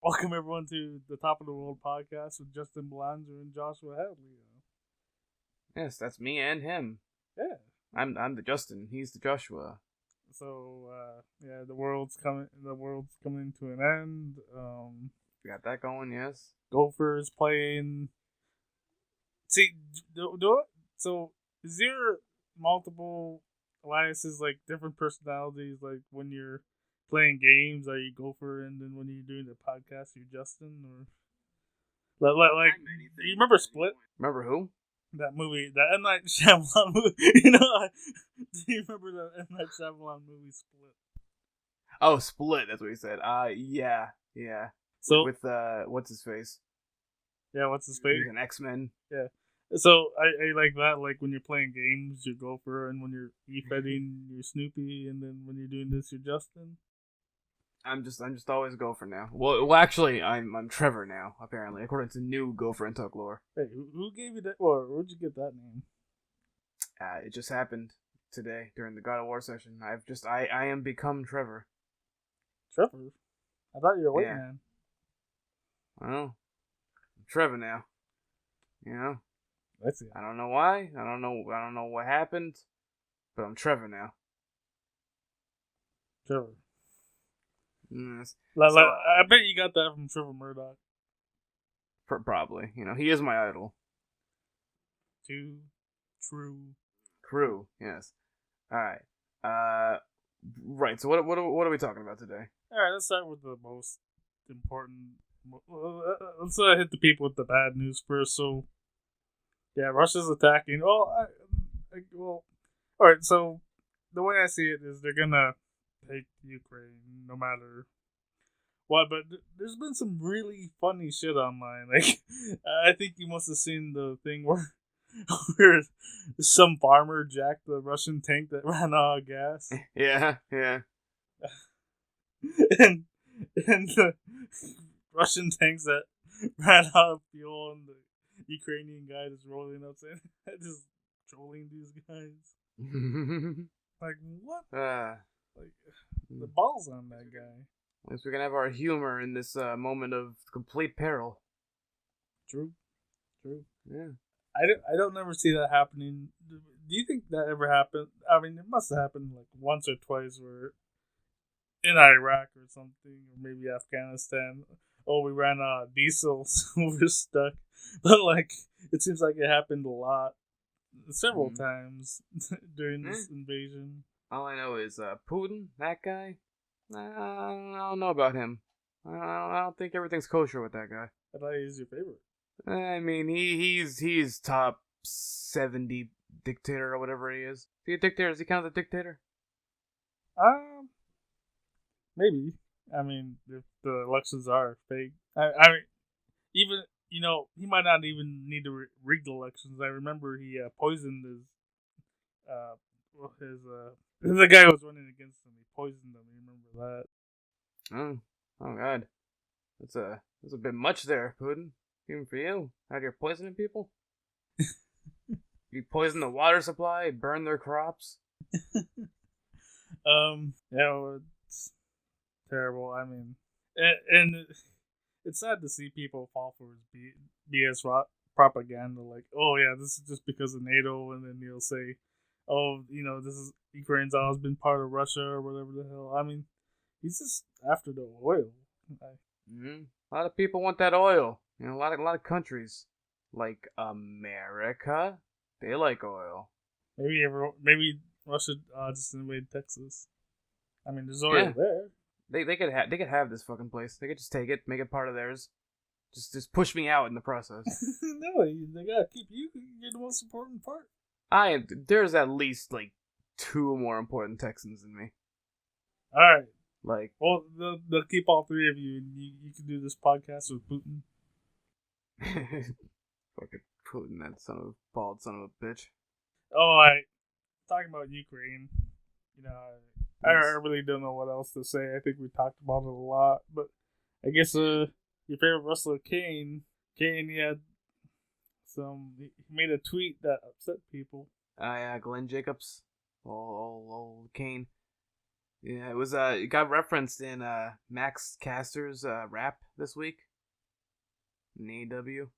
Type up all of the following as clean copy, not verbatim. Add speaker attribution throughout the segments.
Speaker 1: Welcome everyone to the Top of the World podcast with Justin Belanzer and Joshua Hadley.
Speaker 2: Yes, that's me and him.
Speaker 1: Yeah.
Speaker 2: I'm the Justin. He's the Joshua.
Speaker 1: So the world's coming. The world's coming to an end.
Speaker 2: We got that going. Yes.
Speaker 1: Gopher is playing. See, so is there multiple alliances, like different personalities? Like when you're playing games, are you Gopher, and then when you're doing the podcast, you're Justin, or like do you remember Split?
Speaker 2: Remember who?
Speaker 1: That movie, that M. Night Shyamalan movie. Do you remember the M. Night Shyamalan movie Split?
Speaker 2: Oh, Split. That's what he said. Yeah.
Speaker 1: So
Speaker 2: with what's his face?
Speaker 1: Yeah, what's his face?
Speaker 2: He's an X-Men.
Speaker 1: Yeah. So I like that. Like when you're playing games, you're Gopher, and when you're e-fedding, you're Snoopy, and then when you're doing this, you're Justin.
Speaker 2: I'm just always Gopher now. Well, actually, I'm Trevor now. Apparently, according to new Gopher and Tuck lore.
Speaker 1: Hey, who gave you that? Or where'd you get that name?
Speaker 2: It just happened today during the God of War session. I am become Trevor.
Speaker 1: Trevor? I thought you were a white man.
Speaker 2: Oh, I'm Trevor now. You know.
Speaker 1: Let's see.
Speaker 2: I don't know why. I don't know what happened, but I'm Trevor now.
Speaker 1: Trevor.
Speaker 2: Yes.
Speaker 1: I bet you got that from Trevor Murdoch.
Speaker 2: Probably. He is my idol.
Speaker 1: Too true.
Speaker 2: Crew. Yes. All right. Right. So what are we talking about today?
Speaker 1: All right. Let's start with the most important. Let's hit the people with the bad news first. So, yeah, Russia's attacking. All right. So the way I see it is they're gonna take Ukraine no matter what. But there's been some really funny shit online. Like, I think you must have seen the thing where some farmer jacked the Russian tank that ran out of gas.
Speaker 2: Yeah.
Speaker 1: and the Russian tanks that ran out of fuel, and the Ukrainian guy just rolling up saying, just trolling these guys. Like, what? Like, the balls on that guy.
Speaker 2: At least we can have our humor in this moment of complete peril.
Speaker 1: True.
Speaker 2: Yeah.
Speaker 1: I don't never see that happening. Do you think that ever happened? I mean, it must have happened like once or twice, where in Iraq or something, or maybe Afghanistan. Oh, we ran out of diesel, so we're stuck. But like, it seems like it happened a lot, several times during this invasion.
Speaker 2: All I know is Putin, that guy. I don't know about him. I don't think everything's kosher with that guy.
Speaker 1: I thought he was your favorite.
Speaker 2: I mean, he's top 70 dictator or whatever he is. Is he a dictator? Does he count as a dictator?
Speaker 1: Maybe. I mean, if the elections are fake, I mean, even he might not even need to rig the elections. I remember he poisoned the guy who was running against him. He poisoned him. You remember
Speaker 2: that? Oh God, that's a bit much there, Putin. Even for you, out here poisoning people. You poison the water supply, burn their crops.
Speaker 1: Yeah, it's terrible. I mean, and it's sad to see people fall for his BS propaganda. Like, oh yeah, this is just because of NATO, and then he'll say, oh, this is Ukraine's always been part of Russia or whatever the hell. I mean, he's just after the oil.
Speaker 2: A lot of people want that oil. A lot of countries, like America, they like oil.
Speaker 1: Maybe Russia just invaded Texas. I mean, there's oil there.
Speaker 2: They could have this fucking place. They could just take it, make it part of theirs. Just push me out in the process.
Speaker 1: No, they gotta keep you. You're the most important part.
Speaker 2: There's at least like 2 more important Texans than me.
Speaker 1: All right.
Speaker 2: Like,
Speaker 1: well, they'll keep all 3 of you, and you can do this podcast with Putin.
Speaker 2: Fucking Putin, that bald son of a bitch.
Speaker 1: Oh, talking about Ukraine. I really don't know what else to say. I think we talked about it a lot, but I guess your favorite wrestler, Kane, he had he made a tweet that upset people.
Speaker 2: Yeah, Glenn Jacobs, old Kane. Yeah, it got referenced in Max Caster's rap this week in AEW.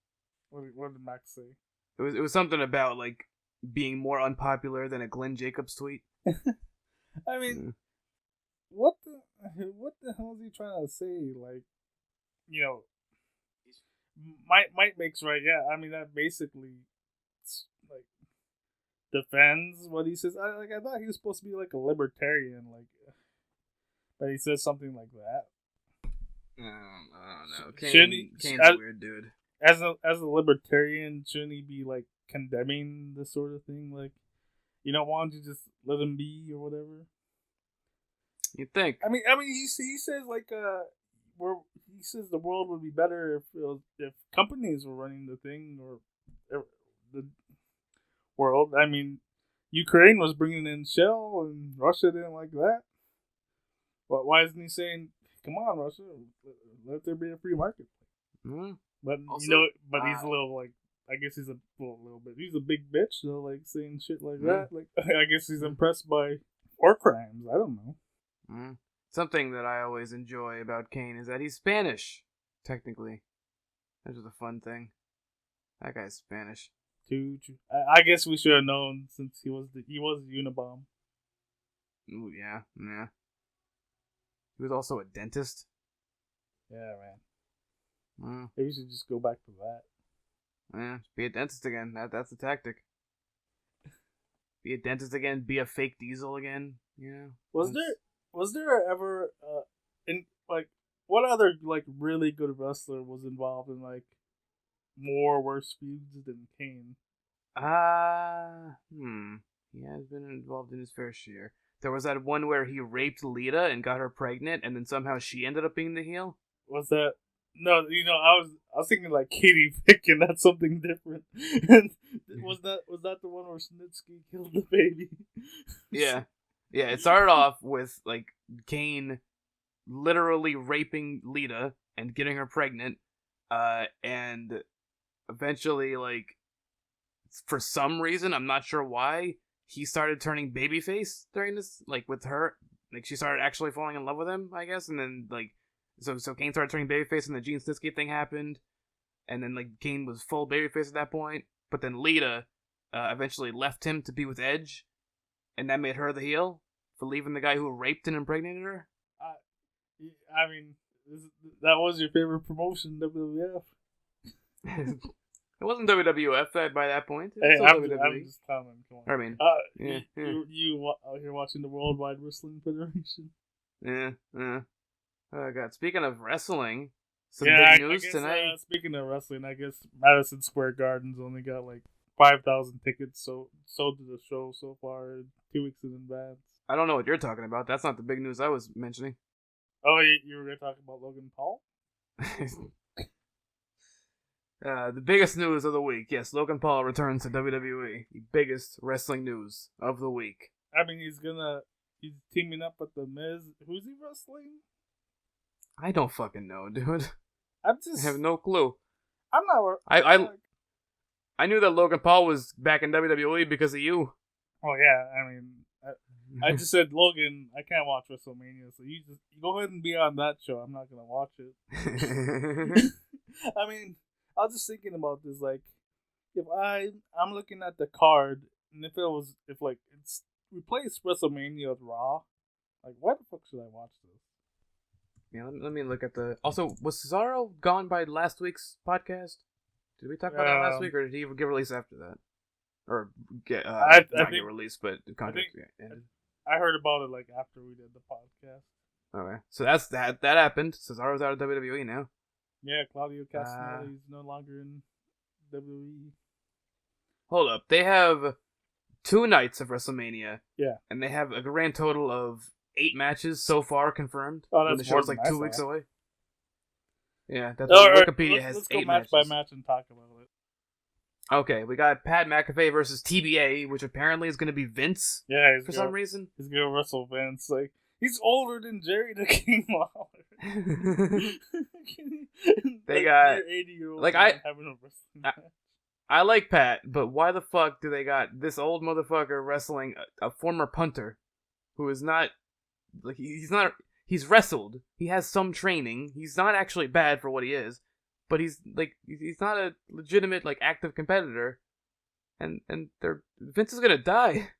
Speaker 1: What did Max say?
Speaker 2: It was something about like being more unpopular than a Glenn Jacobs tweet.
Speaker 1: I mean, what the hell is he trying to say? Like, might makes right. Yeah, I mean that basically like defends what he says. I thought he was supposed to be like a libertarian, like, but he says something like that.
Speaker 2: I don't know. Kane's a weird dude.
Speaker 1: As a libertarian, shouldn't he be like condemning this sort of thing? Like, why don't you just let him be or whatever?
Speaker 2: You think?
Speaker 1: I mean, he says like he says the world would be better if companies were running the thing or the world. I mean, Ukraine was bringing in shell and Russia didn't like that. But why isn't he saying, "Come on, Russia, let there be a free market"?
Speaker 2: Mm-hmm.
Speaker 1: But also, he's a little like, I guess he's a little bit. He's a big bitch though, like saying shit like that. Like I guess he's impressed by war crimes. I don't know.
Speaker 2: Mm. Something that I always enjoy about Kane is that he's Spanish. Technically, that's just a fun thing. That guy's Spanish.
Speaker 1: True. I guess we should have known since he was Unabomb.
Speaker 2: Ooh, yeah. He was also a dentist.
Speaker 1: Yeah, man. Maybe you should just go back to that.
Speaker 2: Yeah, be a dentist again. That's the tactic. Be a dentist again. Be a fake Diesel again. Yeah.
Speaker 1: Was there ever what other like really good wrestler was involved in like more worse feuds than Kane?
Speaker 2: He has been involved in his fair share. There was that one where he raped Lita and got her pregnant, and then somehow she ended up being the heel.
Speaker 1: Was that? No, I was thinking like Katie Vick, and that's something different. And was that the one where Snitsky killed the baby?
Speaker 2: Yeah. It started off with like Kane literally raping Lita and getting her pregnant, and eventually, like, for some reason, I'm not sure why, he started turning babyface during this, like, with her. Like, she started actually falling in love with him, I guess, and then, like, so Kane started turning babyface, and the Gene Snitsky thing happened, and then, like, Kane was full babyface at that point, but then Lita eventually left him to be with Edge, and that made her the heel for leaving the guy who raped and impregnated her.
Speaker 1: I mean, that was your favorite promotion, WWF.
Speaker 2: It wasn't WWF by that point.
Speaker 1: Hey, I'm just commenting. Come on.
Speaker 2: I mean,
Speaker 1: you're watching the Worldwide Wrestling Federation.
Speaker 2: Yeah. Oh God! Speaking of wrestling, some big news tonight.
Speaker 1: Speaking of wrestling, I guess Madison Square Garden's only got like 5,000 tickets sold to the show so far, 2 weeks in advance.
Speaker 2: I don't know what you're talking about. That's not the big news I was mentioning.
Speaker 1: Oh, you were going to talk about Logan Paul?
Speaker 2: The biggest news of the week. Yes, Logan Paul returns to WWE. The biggest wrestling news of the week.
Speaker 1: I mean, he's teaming up with The Miz. Who's he wrestling?
Speaker 2: I don't fucking know, dude.
Speaker 1: I
Speaker 2: have no clue.
Speaker 1: I'm not.
Speaker 2: I knew that Logan Paul was back in WWE because of you.
Speaker 1: Oh yeah, I mean, I just said, Logan, I can't watch WrestleMania, so you go ahead and be on that show. I'm not gonna watch it. I mean, I was just thinking about this, like, if I'm looking at the card, and if it's replaced WrestleMania with Raw, like, why the fuck should I watch this?
Speaker 2: Yeah, let me look at the. Also, was Cesaro gone by last week's podcast? Did we talk about that last week, or did he get released after that? Or get not get released, but the contract ended.
Speaker 1: I heard about it like after we did the podcast.
Speaker 2: Okay, so that's that happened. Cesaro's out of WWE now.
Speaker 1: Yeah, Claudio Castagnoli is no longer in WWE.
Speaker 2: Hold up, they have 2 nights of WrestleMania.
Speaker 1: Yeah,
Speaker 2: and they have a grand total of 8 matches so far confirmed.
Speaker 1: Oh, that's
Speaker 2: the show's like 2 weeks away. Yeah, that's
Speaker 1: what
Speaker 2: Wikipedia has.
Speaker 1: Let's
Speaker 2: 8
Speaker 1: go match
Speaker 2: matches.
Speaker 1: by match and talk about it.
Speaker 2: Okay, we got Pat McAfee versus TBA, which apparently is going to be Vince.
Speaker 1: Yeah,
Speaker 2: for some reason.
Speaker 1: He's going to wrestle Vince. Like, he's older than Jerry the King Lawler.
Speaker 2: They got
Speaker 1: 80-year-old
Speaker 2: like I like Pat, but why the fuck do they got this old motherfucker wrestling a former punter who is not like he's not. He's wrestled. He has some training. He's not actually bad for what he is, but he's not a legitimate like active competitor. And Vince is gonna die.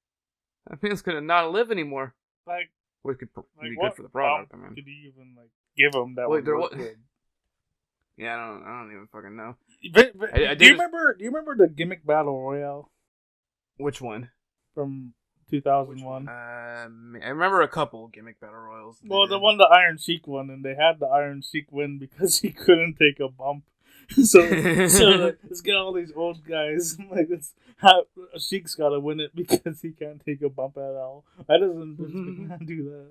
Speaker 2: I mean, it's gonna not live anymore.
Speaker 1: Like,
Speaker 2: which could be
Speaker 1: what
Speaker 2: good for the product. I mean,
Speaker 1: could you even like give him that?
Speaker 2: Wait,
Speaker 1: would good?
Speaker 2: Yeah, I don't even fucking know.
Speaker 1: But, do you remember the gimmick battle royale?
Speaker 2: Which one?
Speaker 1: From 2001.
Speaker 2: I remember a couple gimmick battle royals.
Speaker 1: Well, the Iron Sheik won, and they had the Iron Sheik win because he couldn't take a bump. so like, let's get all these old guys. Like, Sheik's got to win it because he can't take a bump at all. Why doesn't Vince McMahon do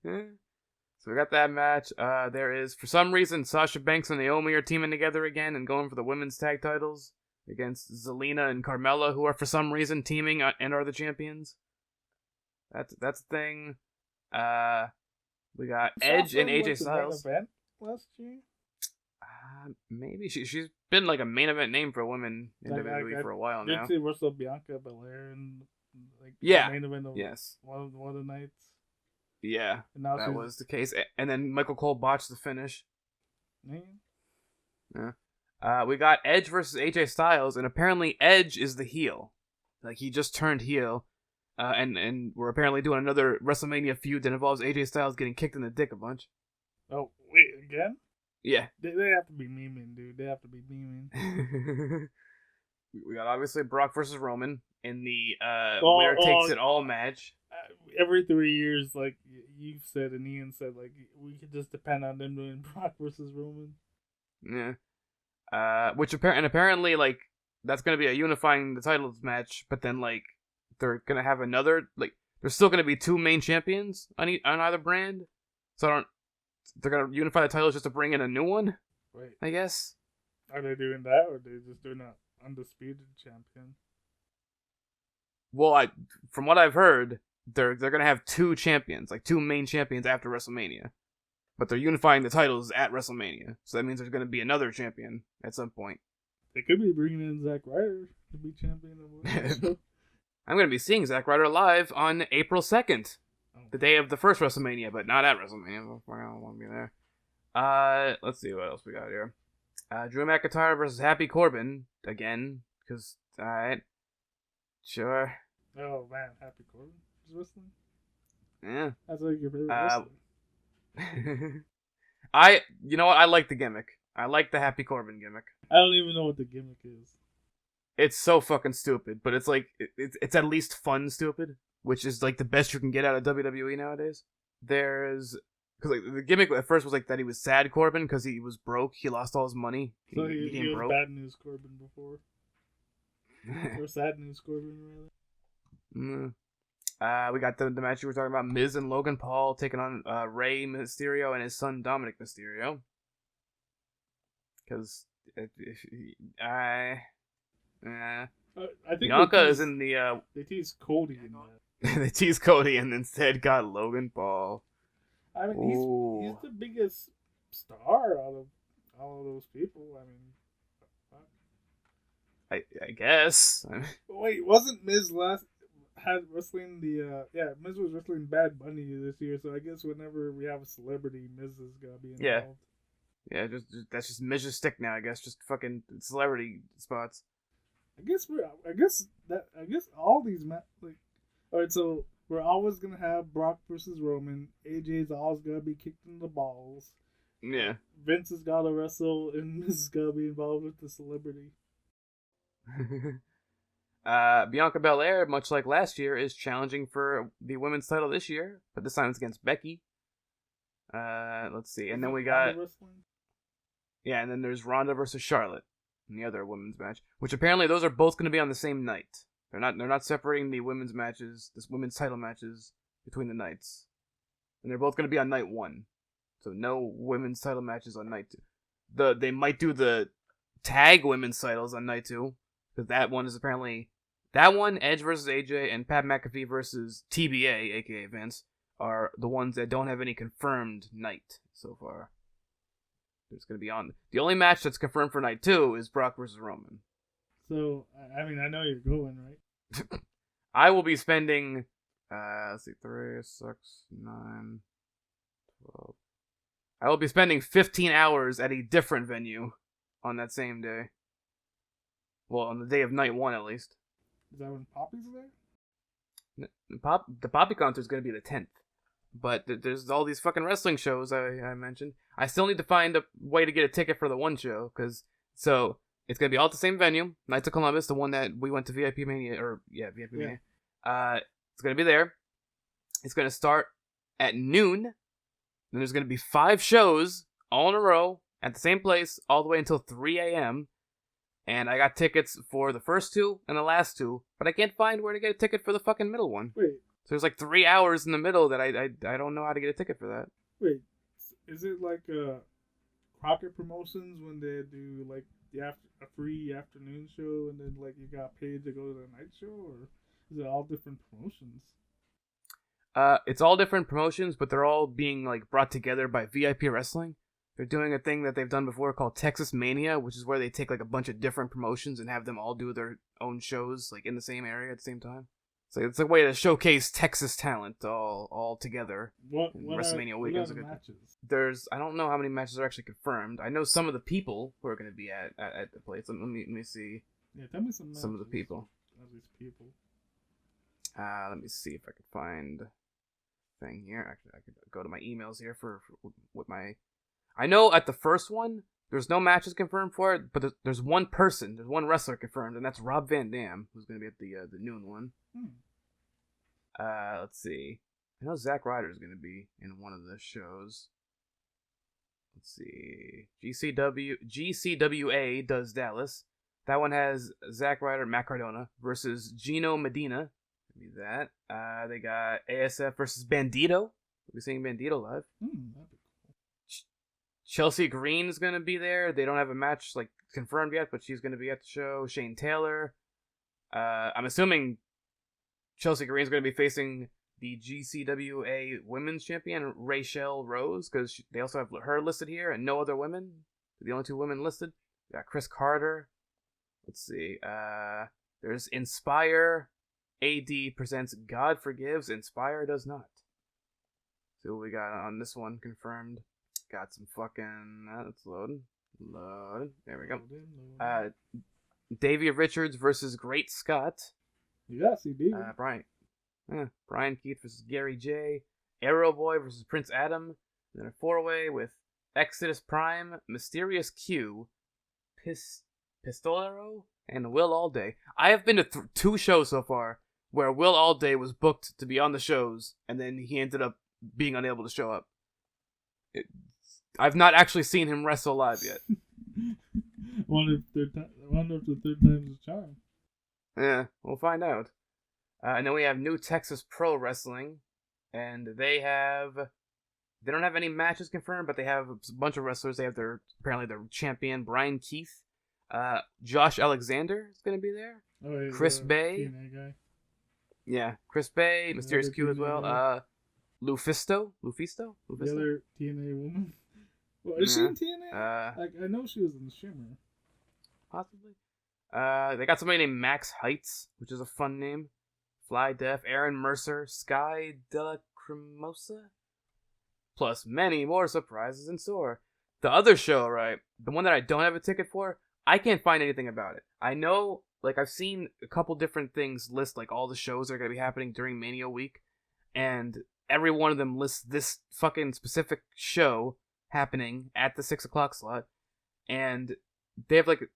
Speaker 2: that? So we got that match. There is, for some reason, Sasha Banks and Naomi are teaming together again and going for the women's tag titles against Zelina and Carmella, who are for some reason teaming and are the champions. That's the thing. We got Edge and AJ Styles.
Speaker 1: Main event last year?
Speaker 2: Maybe she's been like a main event name for women in WWE for a while now.
Speaker 1: Did see wrestle Bianca Belair in like main event of one of the nights.
Speaker 2: Yeah, that was the case. And then Michael Cole botched the finish. Yeah. We got Edge versus AJ Styles, and apparently Edge is the heel. Like, he just turned heel. And we're apparently doing another WrestleMania feud that involves AJ Styles getting kicked in the dick a bunch.
Speaker 1: Oh, wait, again?
Speaker 2: Yeah.
Speaker 1: They have to be memeing, dude. They have to be memeing.
Speaker 2: We got, obviously, Brock versus Roman in the winner takes it all match.
Speaker 1: Every 3 years, like you said and Ian said, like, we could just depend on them doing Brock versus Roman.
Speaker 2: Yeah. Which apparently, like, that's going to be a unifying the titles match, but then, like, they're going to have another, like, there's still going to be two main champions on either brand. So they're going to unify the titles just to bring in a new one?
Speaker 1: Wait.
Speaker 2: I guess.
Speaker 1: Are they doing that, or are they just doing an undisputed champion?
Speaker 2: Well, from what I've heard, they're going to have two champions, like two main champions after WrestleMania. But they're unifying the titles at WrestleMania. So that means there's going to be another champion at some point.
Speaker 1: They could be bringing in Zack Ryder to be champion of the show.
Speaker 2: I'm going to be seeing Zack Ryder live on April 2nd. The day of the first WrestleMania, but not at WrestleMania. I don't want to be there. Let's see what else we got here. Drew McIntyre versus Happy Corbin. Again, because, alright. Sure.
Speaker 1: Oh, man. Happy Corbin is wrestling?
Speaker 2: Yeah.
Speaker 1: That's like your favorite wrestler.
Speaker 2: You know what? I like the gimmick. I like the Happy Corbin gimmick.
Speaker 1: I don't even know what the gimmick is.
Speaker 2: It's so fucking stupid, but it's like it's at least fun stupid, which is like the best you can get out of WWE nowadays. Because like the gimmick at first was like that he was sad Corbin because he was broke, he lost all his money.
Speaker 1: So he was broke. Bad news Corbin before. Or sad news Corbin rather.
Speaker 2: We got the match you were talking about, Miz and Logan Paul taking on Rey Mysterio and his son Dominic Mysterio. Because I think Bianca is in the.
Speaker 1: They teased Cody in that.
Speaker 2: They teased Cody and instead got Logan Paul.
Speaker 1: I mean, he's the biggest star out of all of those people. I mean,
Speaker 2: I guess.
Speaker 1: Wait, wasn't Miz had wrestling Miz was wrestling Bad Bunny this year, so I guess whenever we have a celebrity, Miz is gonna be involved.
Speaker 2: Yeah, just that's just Miz's stick now. I guess just fucking celebrity spots.
Speaker 1: I guess all these all right. So we're always gonna have Brock versus Roman. AJ's always gonna be kicked in the balls.
Speaker 2: Yeah.
Speaker 1: Vince has gotta wrestle, and Miz is gonna be involved with the celebrity.
Speaker 2: Bianca Belair, much like last year, is challenging for the women's title this year, but this time it's against Becky. Let's see, and then we got and then there's Ronda versus Charlotte in the other women's match, which apparently those are both going to be on the same night. They're not separating the women's matches, this women's title matches between the nights, and they're both going to be on night 1. So no women's title matches on night 2. They might do the tag women's titles on night 2. Because that one is apparently... That one, Edge versus AJ, and Pat McAfee versus TBA, aka Vince, are the ones that don't have any confirmed night so far. It's going to be on... The only match that's confirmed for night 2 is Brock versus Roman.
Speaker 1: So, I mean, I know you're going, right?
Speaker 2: I will be spending Let's see, 3, 6, 9, 12. I will be spending 15 hours at a different venue on that same day. Well, on the day of night 1 at least.
Speaker 1: Is that when Poppy's there?
Speaker 2: The Poppy concert is going to be the 10th. But there's all these fucking wrestling shows I mentioned. I still need to find a way to get a ticket for the one show. So it's going to be all at the same venue. Knights of Columbus, the one that we went to VIP Mania. Mania. It's going to be there. It's going to start at noon. Then there's going to be 5 shows all in a row at the same place all the way until 3 a.m. And I got tickets for the first 2 and the last 2, but I can't find where to get a ticket for the fucking middle one.
Speaker 1: Wait.
Speaker 2: So there's like 3 hours in the middle that I don't know how to get a ticket for that.
Speaker 1: Wait, is it like Crockett Promotions when they do like a free afternoon show and then like you got paid to go to the night show, or is it all different promotions?
Speaker 2: It's all different promotions, but they're all being like brought together by VIP Wrestling. They're doing a thing that they've done before called Texas Mania, which is where they take like a bunch of different promotions and have them all do their own shows like in the same area at the same time. So it's a way to showcase Texas talent all together.
Speaker 1: What
Speaker 2: WrestleMania
Speaker 1: weekend? What are the matches?
Speaker 2: I don't know how many matches are actually confirmed. I know some of the people who are going to be at the place. Let me see.
Speaker 1: Yeah, tell me some
Speaker 2: of the people.
Speaker 1: Of these people.
Speaker 2: Let me see if I can find a thing here. Actually, I could go to my emails here for what my. I know at the first one there's no matches confirmed for it, but there's one wrestler confirmed, and that's Rob Van Dam, who's going to be at the noon one. Let's see. I know Zack Ryder is going to be in one of the shows. Let's see. GCWA does Dallas. That one has Zack Ryder, Matt Cardona versus Gino Medina. Maybe that. They got ASF versus Bandito. We'll be seeing Bandito live.
Speaker 1: That'd be cool.
Speaker 2: Chelsea Green is going to be there. They don't have a match like confirmed yet, but she's going to be at the show. Shane Taylor. I'm assuming Chelsea Green is going to be facing the GCWA Women's Champion, Rachel Rose, because they also have her listed here and no other women. The only 2 women listed. We got Chris Carter. Let's see. There's Inspire. AD presents God Forgives. Inspire does not. So what we got on this one confirmed. Got some fucking... Let's load. There we go. Davey Richards versus Great Scott.
Speaker 1: Yeah, CD.
Speaker 2: Brian Keith versus Gary J. Arrow Boy versus Prince Adam. And then a 4-way with Exodus Prime, Mysterious Q, Pistolero, and Will Allday. I have been to 2 shows so far where Will Allday was booked to be on the shows, and then he ended up being unable to show up. I've not actually seen him wrestle live yet.
Speaker 1: Wonder if the third time's a charm.
Speaker 2: Yeah, we'll find out. And then we have New Texas Pro Wrestling, and they don't have any matches confirmed, but they have a bunch of wrestlers. They have their champion Brian Keith, Josh Alexander is going to be there.
Speaker 1: Oh, yeah,
Speaker 2: Chris Bay,
Speaker 1: TNA guy.
Speaker 2: Yeah, Chris Bay, Mysterious Q as well. Lufisto.
Speaker 1: The other TNA woman. Well, is she in TNA? I know she was in the Shimmer.
Speaker 2: Possibly. They got somebody named Max Heights, which is a fun name. Fly Def, Aaron Mercer, Sky Della Cremosa. Plus many more surprises in store. The other show, right? The one that I don't have a ticket for, I can't find anything about it. I know, like, I've seen a couple different things list, like, all the shows that are going to be happening during Mania week. And every one of them lists this fucking specific show happening at the 6 o'clock slot. And they have, like,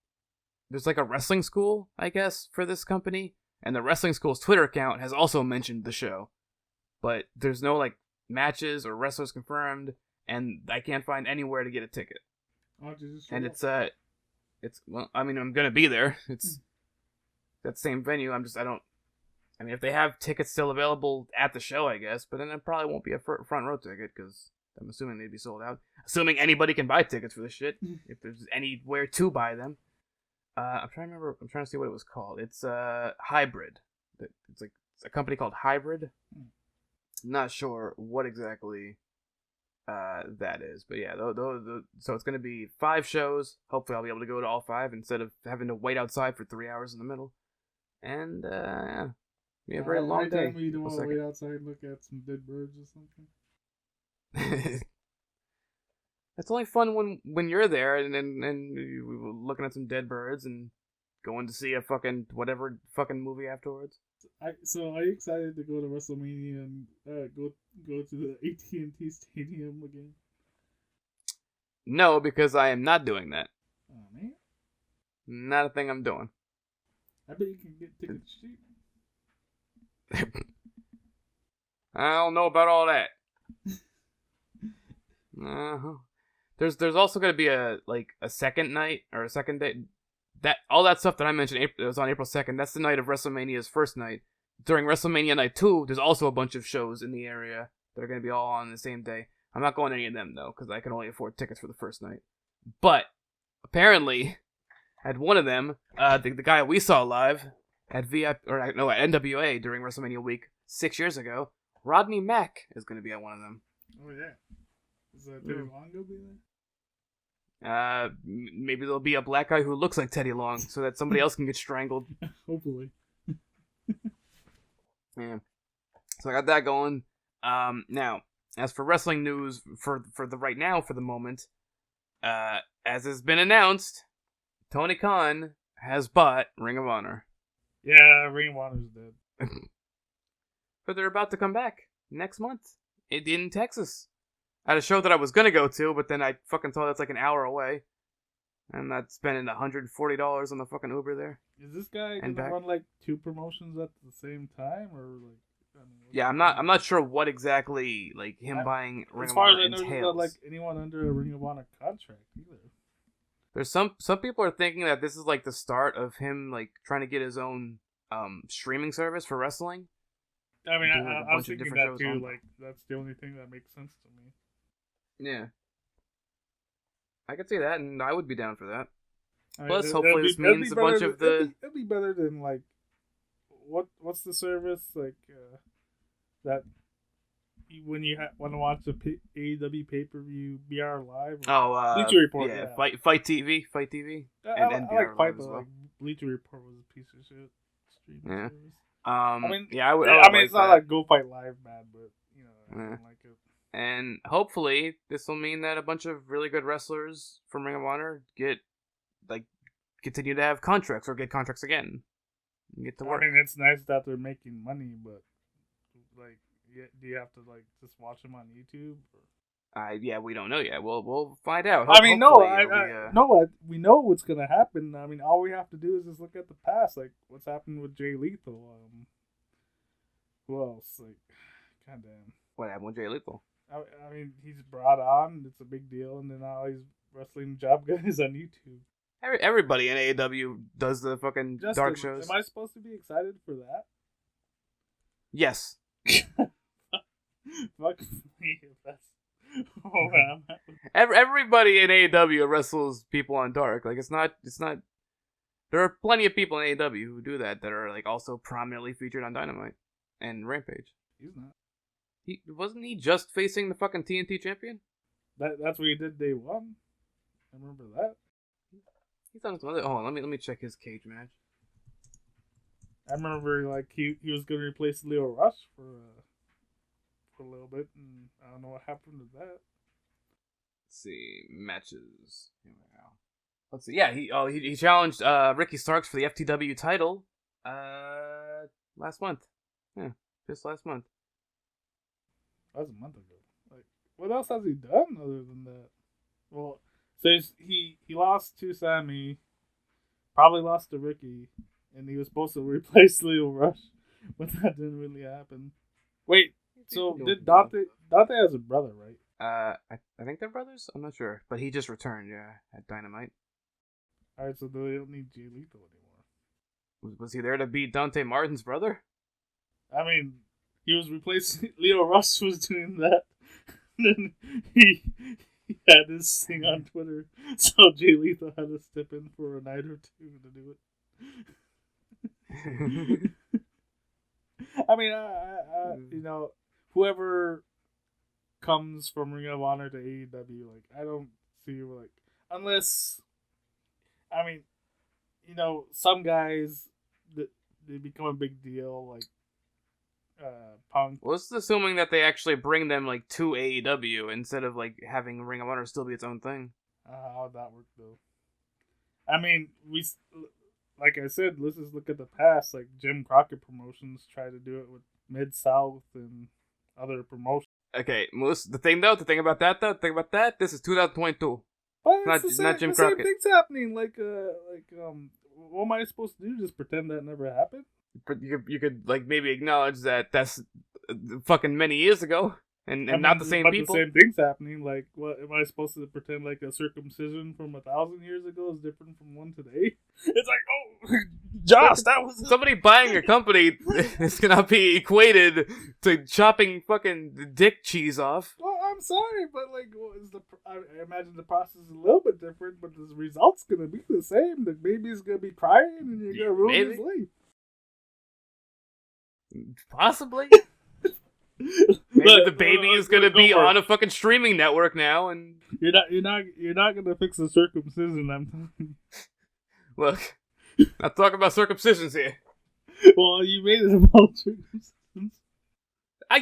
Speaker 2: there's, like, a wrestling school, I guess, for this company. And the wrestling school's Twitter account has also mentioned the show. But there's no, like, matches or wrestlers confirmed. And I can't find anywhere to get a ticket. And it's well, I mean, I'm going to be there. It's that same venue. If they have tickets still available at the show, I guess, but then it probably won't be a front row ticket because I'm assuming they'd be sold out. Assuming anybody can buy tickets for this shit, if there's anywhere to buy them. I'm trying to see what it was called. It's Hybrid. It's a company called Hybrid. Not sure what exactly that is, but yeah, so it's going to be 5 shows. Hopefully I'll be able to go to all 5 instead of having to wait outside for 3 hours in the middle. And Be a very long day.
Speaker 1: Every time you want to wait outside and look at some dead birds or something.
Speaker 2: It's only fun when you're there and you're looking at some dead birds and going to see a fucking whatever fucking movie afterwards.
Speaker 1: So are you excited to go to WrestleMania and go to the AT&T Stadium again?
Speaker 2: No, because I am not doing that.
Speaker 1: Oh man,
Speaker 2: not a thing I'm doing.
Speaker 1: I bet you can get tickets cheap.
Speaker 2: I don't know about all that. There's also going to be a second night or a second day. That all that stuff that I mentioned, it was on April 2nd. That's the night of WrestleMania's first night. During WrestleMania Night 2, there's also a bunch of shows in the area that are going to be all on the same day. I'm not going to any of them, though, because I can only afford tickets for the first night. But, apparently, at one of them, the guy we saw live at NWA during WrestleMania week 6 years ago, Rodney Mack is going to be at one of them.
Speaker 1: Oh, yeah. Is Teddy Long going to be there?
Speaker 2: Maybe there'll be a black guy who looks like Teddy Long, so that somebody else can get strangled.
Speaker 1: Hopefully.
Speaker 2: Yeah. So I got that going. Now, as for wrestling news for the right now, for the moment, as has been announced, Tony Khan has bought Ring of Honor.
Speaker 1: Yeah, Ring of Honor's dead.
Speaker 2: But they're about to come back next month in Texas. At a show that I was going to go to, but then I fucking saw that's like an hour away. And that's spending $140 on the fucking Uber there.
Speaker 1: Is this guy going to run like two promotions at the same time? Or like?
Speaker 2: Yeah, I'm not sure what exactly like him buying Ring of Honor entails. As far as I know, he's not
Speaker 1: like anyone under a Ring of Honor contract either.
Speaker 2: There's some people are thinking that this is like the start of him like trying to get his own streaming service for wrestling.
Speaker 1: I mean, I was thinking that too. Like that's the only thing that makes sense to me.
Speaker 2: Yeah, I could see that, and I would be down for that. Plus, hopefully, this means a bunch of the.
Speaker 1: It'd be better than like, what's the service like that when you want to watch the AEW pay-per-view BR Live?
Speaker 2: Bleacher Report. Yeah, Fight TV.
Speaker 1: And I like Fight, but well. Like Bleacher Report was a piece of shit.
Speaker 2: Yeah.
Speaker 1: Service.
Speaker 2: I
Speaker 1: mean, it's not like Go Fight Live bad, but you know, I don't like it.
Speaker 2: And hopefully, this will mean that a bunch of really good wrestlers from Ring of Honor continue to have contracts or get contracts again. And get to work.
Speaker 1: I mean, it's nice that they're making money, but like, do you have to like just watch them on YouTube?
Speaker 2: Yeah, we don't know yet. We'll find out.
Speaker 1: We know what's gonna happen. I mean, all we have to do is just look at the past, like what's happened with Jay Lethal. Who else? Like, goddamn.
Speaker 2: What happened with Jay Lethal?
Speaker 1: I mean, he's brought on. It's a big deal, and then now he's wrestling job guys on YouTube.
Speaker 2: Everybody in AEW does the fucking dark shows.
Speaker 1: Am I supposed to be excited for that?
Speaker 2: Yes.
Speaker 1: Fuck me if that's. Oh, man.
Speaker 2: Everybody in AEW wrestles people on Dark. Like it's not. There are plenty of people in AEW who do that are like also prominently featured on Dynamite and Rampage.
Speaker 1: He's not.
Speaker 2: Wasn't he just facing the fucking TNT champion?
Speaker 1: That's what he did day one. I remember that.
Speaker 2: He's done some other. Hold on, let me check his cage match.
Speaker 1: I remember like he was gonna replace Leo Rush for a little bit, and I don't know what happened to that.
Speaker 2: Let's see matches. Here we go. Let's see. Yeah, he challenged Ricky Starks for the FTW title last month. Yeah, just last month.
Speaker 1: That was a month ago. Like, what else has he done other than that? Well, so he lost to Sammy, probably lost to Ricky, and he was supposed to replace Leo Rush, but that didn't really happen. Wait, so did Dante has a brother, right?
Speaker 2: I think they're brothers. I'm not sure, but he just returned, yeah, at Dynamite.
Speaker 1: All right, so they don't need Jay Lethal anymore.
Speaker 2: Was he there to beat Dante Martin's brother?
Speaker 1: I mean, he was replacing Leo Rush was doing that. And then he had this thing on Twitter, so Jay Lethal had to step in for a night or two to do it. I mean, you know, whoever comes from Ring of Honor to AEW, like, I don't see, like, unless, I mean, you know, some guys, that they become a big deal, like, Punk.
Speaker 2: Well, this is assuming that they actually bring them like to AEW instead of like having Ring of Honor still be its own thing.
Speaker 1: How would that work though? I mean, like I said, let's just look at the past. Like Jim Crockett Promotions tried to do it with Mid South and other promotions.
Speaker 2: Okay, Moose. The thing about that, this is 2022.
Speaker 1: But
Speaker 2: Not Jim Crockett.
Speaker 1: Same thing's happening. What am I supposed to do? Just pretend that never happened?
Speaker 2: You could like maybe acknowledge that that's fucking many years ago, and not the same people.
Speaker 1: The same thing's happening. Like, what am I supposed to pretend like a circumcision from 1,000 years ago is different from one today? It's like, oh, Josh, that was
Speaker 2: somebody buying your company is gonna be equated to chopping fucking dick cheese off.
Speaker 1: Well, I'm sorry, but like, I imagine the process is a little bit different, but the result's gonna be the same. The baby's gonna be crying, and you're gonna ruin his life.
Speaker 2: Possibly. Maybe the baby is gonna be on a fucking streaming network now, and
Speaker 1: you're not gonna fix the circumcision. I'm telling you.
Speaker 2: Look, not talking about circumcisions here.
Speaker 1: Well, you made it about circumcisions.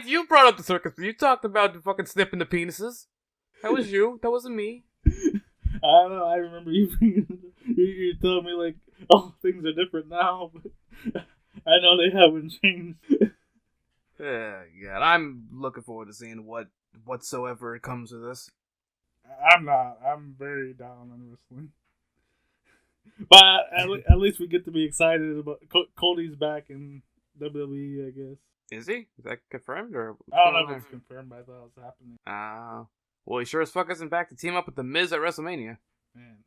Speaker 2: You brought up the circumcision. You talked about the fucking snipping the penises. That was you. That wasn't me.
Speaker 1: I don't know. I remember you telling me like, oh, things are different now, but I know they haven't changed.
Speaker 2: God, I'm looking forward to seeing whatsoever comes of this.
Speaker 1: I'm not. I'm very down on wrestling. But at least we get to be excited about Cody's back in WWE, I guess.
Speaker 2: Is he? Is that confirmed? Or
Speaker 1: I don't know if it's confirmed, but I thought it was happening.
Speaker 2: Well, he sure as fuck isn't back to team up with The Miz at WrestleMania.
Speaker 1: Man.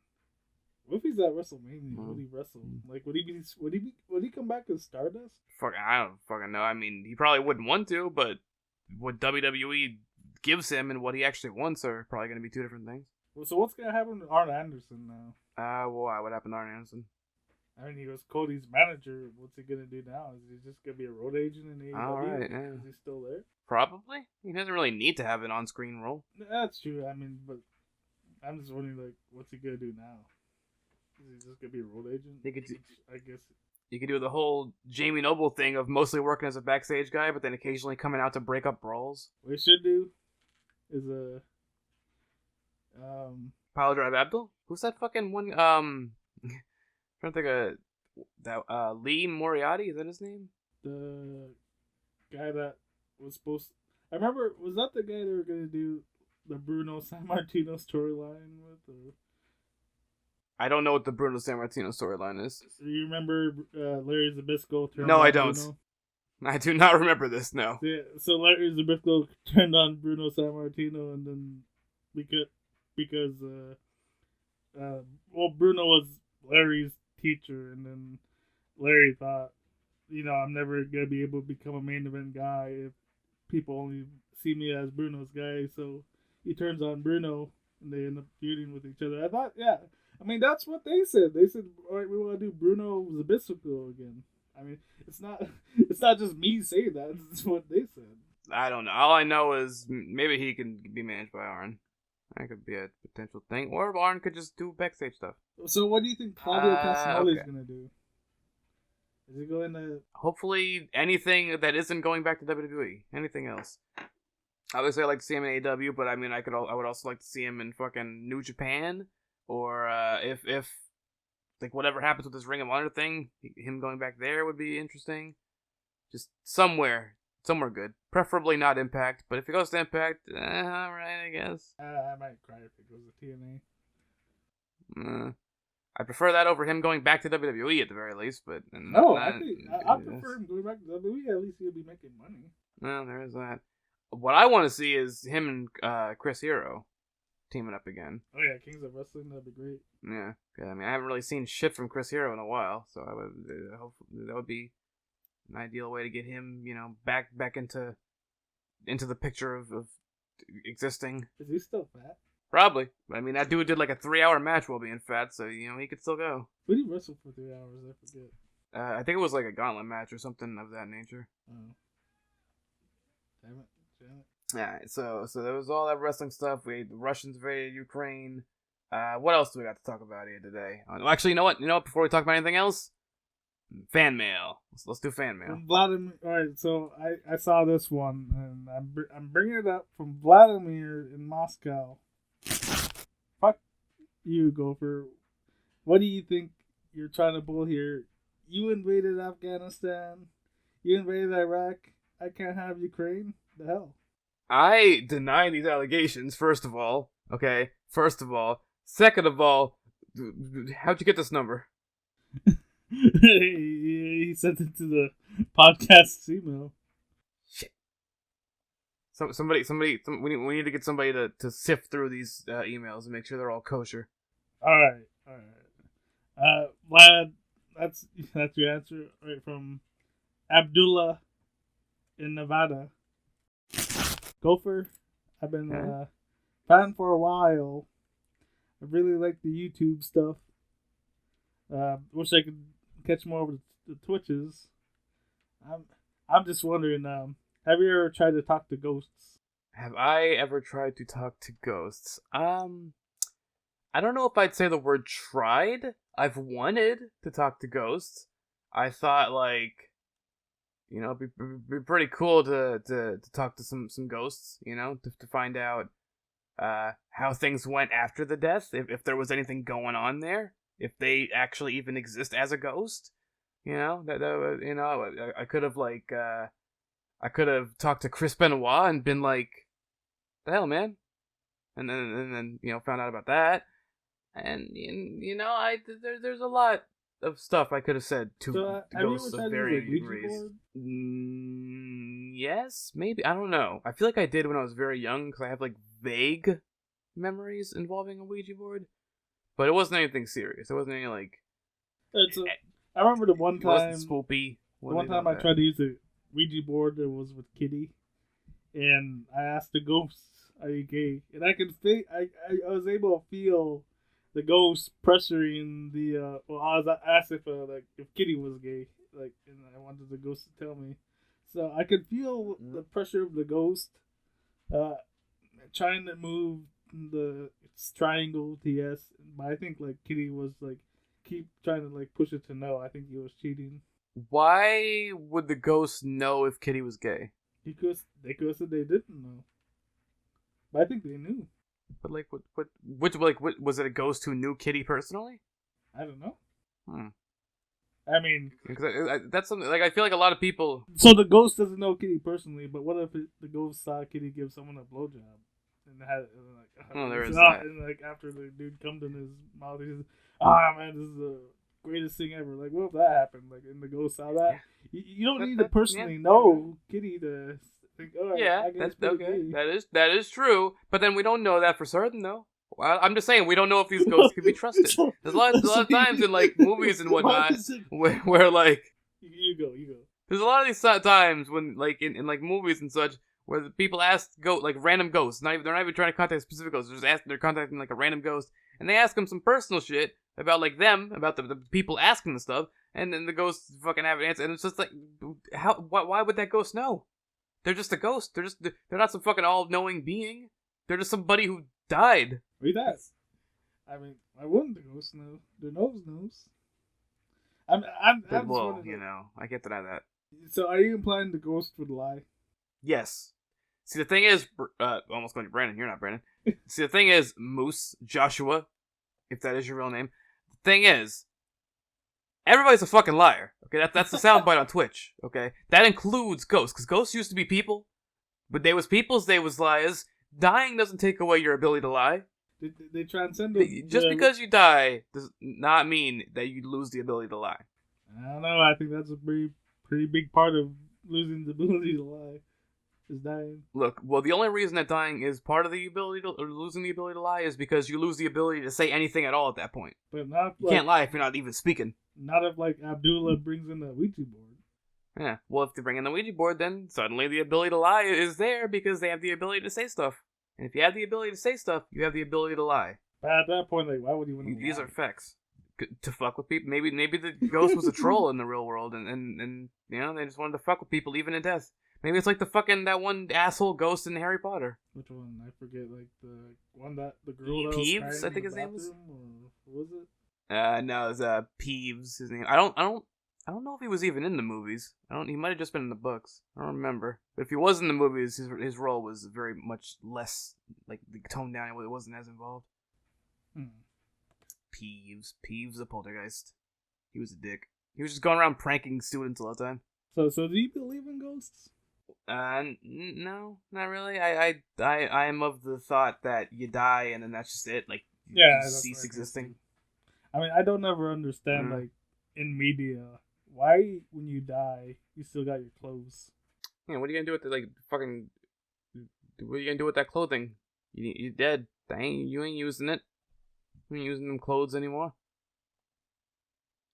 Speaker 1: What if he's at WrestleMania? Would he wrestle? Like, would he come back as Stardust?
Speaker 2: Fuck, I don't fucking know. I mean, he probably wouldn't want to, but what WWE gives him and what he actually wants are probably going to be two different things.
Speaker 1: Well, so what's going to happen to Arn Anderson now?
Speaker 2: What happened to Arn Anderson?
Speaker 1: I mean, he was Cody's manager. What's he going to do now? Is he just going to be a road agent in AEW?
Speaker 2: Alright, yeah.
Speaker 1: Is he still there?
Speaker 2: Probably. He doesn't really need to have an on-screen role.
Speaker 1: That's true. I mean, but I'm just wondering, like, what's he going to do now? Is he just going to be a road agent? I guess.
Speaker 2: You could do the whole Jamie Noble thing of mostly working as a backstage guy, but then occasionally coming out to break up brawls.
Speaker 1: What he should do is
Speaker 2: Pile Drive Abdul? Who's that fucking one? I'm trying to think of that. Lee Moriarty, is that his name?
Speaker 1: The guy that was supposed. I remember. Was that the guy they were gonna do the Bruno Sammartino storyline with? Or?
Speaker 2: I don't know what the Bruno Sammartino storyline is.
Speaker 1: You remember Larry Zbyszko turned
Speaker 2: No,
Speaker 1: on
Speaker 2: I don't.
Speaker 1: Bruno?
Speaker 2: I do not remember this, no.
Speaker 1: Yeah, so Larry Zbyszko turned on Bruno Sammartino, and then because Bruno was Larry's teacher, and then Larry thought, I'm never going to be able to become a main event guy if people only see me as Bruno's guy, so he turns on Bruno, and they end up feuding with each other. I thought, yeah. I mean, that's what they said. They said, all right, we want to do Bruno Zbyszko again. I mean, it's not just me saying that. It's what they said.
Speaker 2: I don't know. All I know is maybe he can be managed by Arn. That could be a potential thing. Or Arn could just do backstage stuff.
Speaker 1: So what do you think Claudio Castagnoli is going to do? Is he going to...
Speaker 2: Hopefully anything that isn't going back to WWE. Anything else. Obviously, I'd like to see him in AEW, but I mean, I would also like to see him in fucking New Japan. Or if like whatever happens with this Ring of Honor thing, him going back there would be interesting. Just somewhere good. Preferably not Impact, but if he goes to Impact, alright, I guess.
Speaker 1: I might cry if it goes to TNA.
Speaker 2: I prefer that over him going back to WWE at the very least, but...
Speaker 1: I prefer him going back to WWE, at least he'll be making money.
Speaker 2: Well, there is that. What I want to see is him and Chris Hero teaming up again.
Speaker 1: Oh yeah, Kings of Wrestling, that'd be great.
Speaker 2: Yeah, I mean, I haven't really seen shit from Chris Hero in a while, so I would hopefully that would be an ideal way to get him, back into the picture of existing.
Speaker 1: Is he still fat?
Speaker 2: Probably. I mean, that dude did like a 3-hour match while being fat, so he could still go.
Speaker 1: What did he wrestle for 3 hours? I forget.
Speaker 2: I think it was like a gauntlet match or something of that nature.
Speaker 1: Oh. Damn it.
Speaker 2: Yeah, so there was all that wrestling stuff. The Russians invaded Ukraine. What else do we got to talk about here today? Actually, you know what? Before we talk about anything else, Fan mail. Let's do fan mail.
Speaker 1: From Vladimir. All right, so I saw this one, and I'm bringing it up from Vladimir in Moscow. Fuck you, Gopher. What do you think you're trying to pull here? You invaded Afghanistan. You invaded Iraq. I can't have Ukraine. The hell.
Speaker 2: I deny these allegations. First of all, okay. First of all, second of all, how'd you get this number?
Speaker 1: He sent it to the podcast email.
Speaker 2: Shit. We need to get somebody to sift through these emails and make sure they're all kosher.
Speaker 1: All right. Vlad, that's your answer, right? From Abdullah in Nevada. Gopher, I've been a fan for a while. I really like the YouTube stuff. Wish I could catch more of the Twitches. I'm just wondering, have you ever tried to talk to ghosts?
Speaker 2: Have I ever tried to talk to ghosts? I don't know if I'd say the word tried. I've wanted to talk to ghosts. I thought, like, you know, it'd be pretty cool to talk to some ghosts, you know, to find out how things went after the death, if there was anything going on there, if they actually even exist as a ghost, you know, I could have I could have talked to Chris Benoit and been like, the hell, man, and then you know, found out about that, and you know, there's a lot of stuff I could have said to ghosts of varying degrees. Yes, maybe, I don't know. I feel like I did when I was very young because I have like vague memories involving a Ouija board, but it wasn't anything serious. It wasn't any like.
Speaker 1: I remember the one time.
Speaker 2: It wasn't spoopy.
Speaker 1: The one time I tried to use a Ouija board that was with Kitty, and I asked the ghosts, "Are you gay?" And I could I was able to feel the ghost pressuring the. I was asked if Kitty was gay, like, and I wanted the ghost to tell me. So I could feel the pressure of the ghost, trying to move the triangle to yes, but I think like Kitty was like keep trying to like push it to no. I think he was cheating.
Speaker 2: Why would the ghost know if Kitty was gay?
Speaker 1: Because they could have said they didn't know, but I think they knew.
Speaker 2: But like, what was it? A ghost who knew Kitty personally?
Speaker 1: I don't know. I mean,
Speaker 2: because that's something like I feel like a lot of people.
Speaker 1: So the ghost doesn't know Kitty personally, but what if the ghost saw Kitty give someone a blowjob and had
Speaker 2: there is that.
Speaker 1: And like after the dude comes in his mouth, he says, "Ah, man, this is the greatest thing ever." Like, what if that happened? Like, and the ghost saw that. Yeah. You don't need to personally know Kitty to think. Oh,
Speaker 2: yeah, that's okay. That is true, but then we don't know that for certain, though. I'm just saying we don't know if these ghosts can be trusted. There's a lot of times in like movies and whatnot where like
Speaker 1: you go.
Speaker 2: There's a lot of these times when like in like movies and such where the people ask like random ghosts. They're not even trying to contact specific ghosts. They're contacting like a random ghost, and they ask them some personal shit about like them, about the people asking the stuff, and then the ghosts fucking have an answer, and it's just like, why would that ghost know? They're just a ghost. They're not some fucking all-knowing being. They're just somebody who died.
Speaker 1: Read that. I mean, why wouldn't the ghost know? The nose knows. I'm
Speaker 2: well, you know, I can't deny that.
Speaker 1: So, are you implying the ghost would lie?
Speaker 2: Yes. See, the thing is, almost going to Brandon. You're not Brandon. See, the thing is, Moose Joshua, if that is your real name. The thing is, everybody's a fucking liar. Okay, that's the soundbite on Twitch. Okay, that includes ghosts, because ghosts used to be people, but they was peoples, they was liars. Dying doesn't take away your ability to lie.
Speaker 1: They transcend.
Speaker 2: Just because you die does not mean that you lose the ability to lie.
Speaker 1: I don't know. I think that's a pretty big part of losing the ability to lie. Is dying.
Speaker 2: Look, well, the only reason that dying is part of the ability to, or losing the ability to lie is because you lose the ability to say anything at all at that point.
Speaker 1: But not
Speaker 2: you can't lie if you're not even speaking.
Speaker 1: Not if like Abdullah brings in the Ouija board.
Speaker 2: Yeah, well, if they bring in the Ouija board, then suddenly the ability to lie is there because they have the ability to say stuff. And if you have the ability to say stuff, you have the ability to lie.
Speaker 1: But at that point, like, why would you want to
Speaker 2: These
Speaker 1: lie?
Speaker 2: are facts. To fuck with people. Maybe the ghost was a troll in the real world, and you know, they just wanted to fuck with people even in death. Maybe it's like the fucking, that one asshole ghost in Harry Potter.
Speaker 1: Which one? I forget, like, the one that, the girl that
Speaker 2: Peeves,
Speaker 1: was
Speaker 2: I think his name was?
Speaker 1: Or what was it?
Speaker 2: No, it was, Peeves, his name. I don't I don't know if he was even in the movies. He might have just been in the books. I don't remember. But if he was in the movies, his role was very much less, like, toned down. It wasn't as involved. Peeves the poltergeist. He was a dick. He was just going around pranking students all the time.
Speaker 1: So do you believe in ghosts?
Speaker 2: No, not really. I am of the thought that you die and then that's just it. Like,
Speaker 1: you
Speaker 2: cease existing.
Speaker 1: I mean, I don't ever understand, like, in media, why when you die, you still got your clothes?
Speaker 2: Yeah, what are you gonna do with the, like, fucking... What are you gonna do with that clothing? You're dead. You ain't using it. You ain't using them clothes anymore.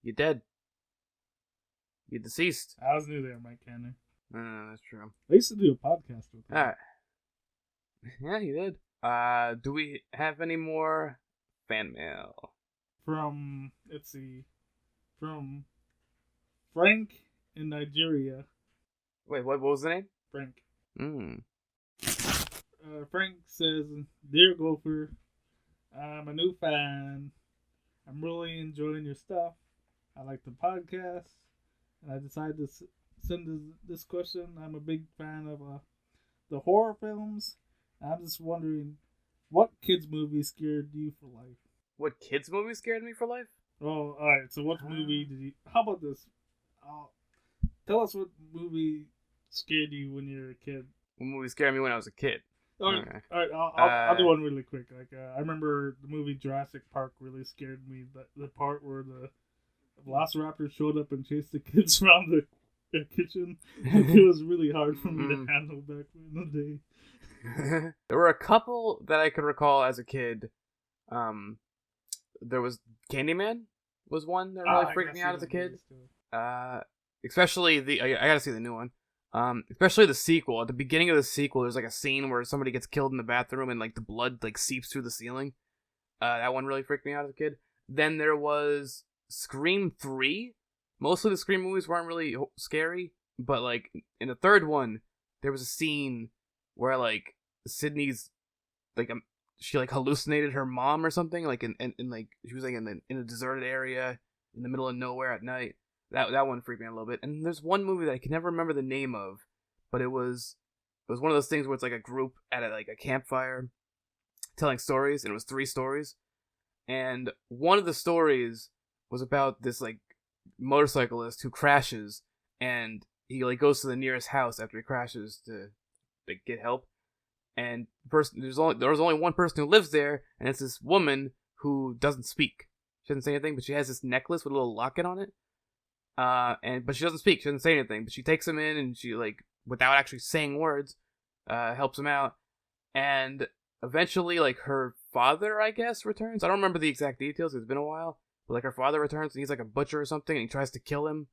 Speaker 2: You're dead. You're deceased.
Speaker 1: I was new there, Mike Cannon.
Speaker 2: That's true.
Speaker 1: I used to do a podcast with him.
Speaker 2: Alright. Yeah, you did. Do we have any more fan mail?
Speaker 1: Let's see, from Frank in Nigeria.
Speaker 2: Wait, what was the name?
Speaker 1: Frank.
Speaker 2: Frank
Speaker 1: says, "Dear Gopher, I'm a new fan. I'm really enjoying your stuff. I like the podcast, and I decided to send this question. I'm a big fan of the horror films. I'm just wondering, what kids movie scared you for life?"
Speaker 2: What kids movie scared me for life?
Speaker 1: Oh, alright. So what movie did you... How about this? Tell us what movie scared you when you were a kid.
Speaker 2: What movie scared me when I was a kid?
Speaker 1: Alright, I'll do one really quick. Like, I remember the movie Jurassic Park really scared me. The part where the Velociraptor showed up and chased the kids around the kitchen. It was really hard for me to handle back in the day.
Speaker 2: There were a couple that I could recall as a kid. There was Candyman was one that really freaked me out as a kid. Especially I gotta see the new one. Especially the sequel. At the beginning of the sequel, there's like a scene where somebody gets killed in the bathroom and like the blood like seeps through the ceiling. That one really freaked me out as a kid. Then there was Scream 3. Most of the Scream movies weren't really scary, but like in the third one, there was a scene where like Sydney's like she like hallucinated her mom or something, like in like she was like in a deserted area in the middle of nowhere at night. That one freaked me out a little bit. And there's one movie that I can never remember the name of, but it was one of those things where it's like a group at a campfire telling stories, and it was 3 stories. And one of the stories was about this like motorcyclist who crashes, and he like goes to the nearest house after he crashes to like get help. And there's only one person who lives there, and it's this woman who doesn't speak. She doesn't say anything, but she has this necklace with a little locket on it. But she doesn't speak. She doesn't say anything. But she takes him in, and she like, without actually saying words, helps him out. And eventually, like, her father, I guess, returns. I don't remember the exact details. It's been a while. But like, her father returns, and he's like a butcher or something, and he tries to kill him.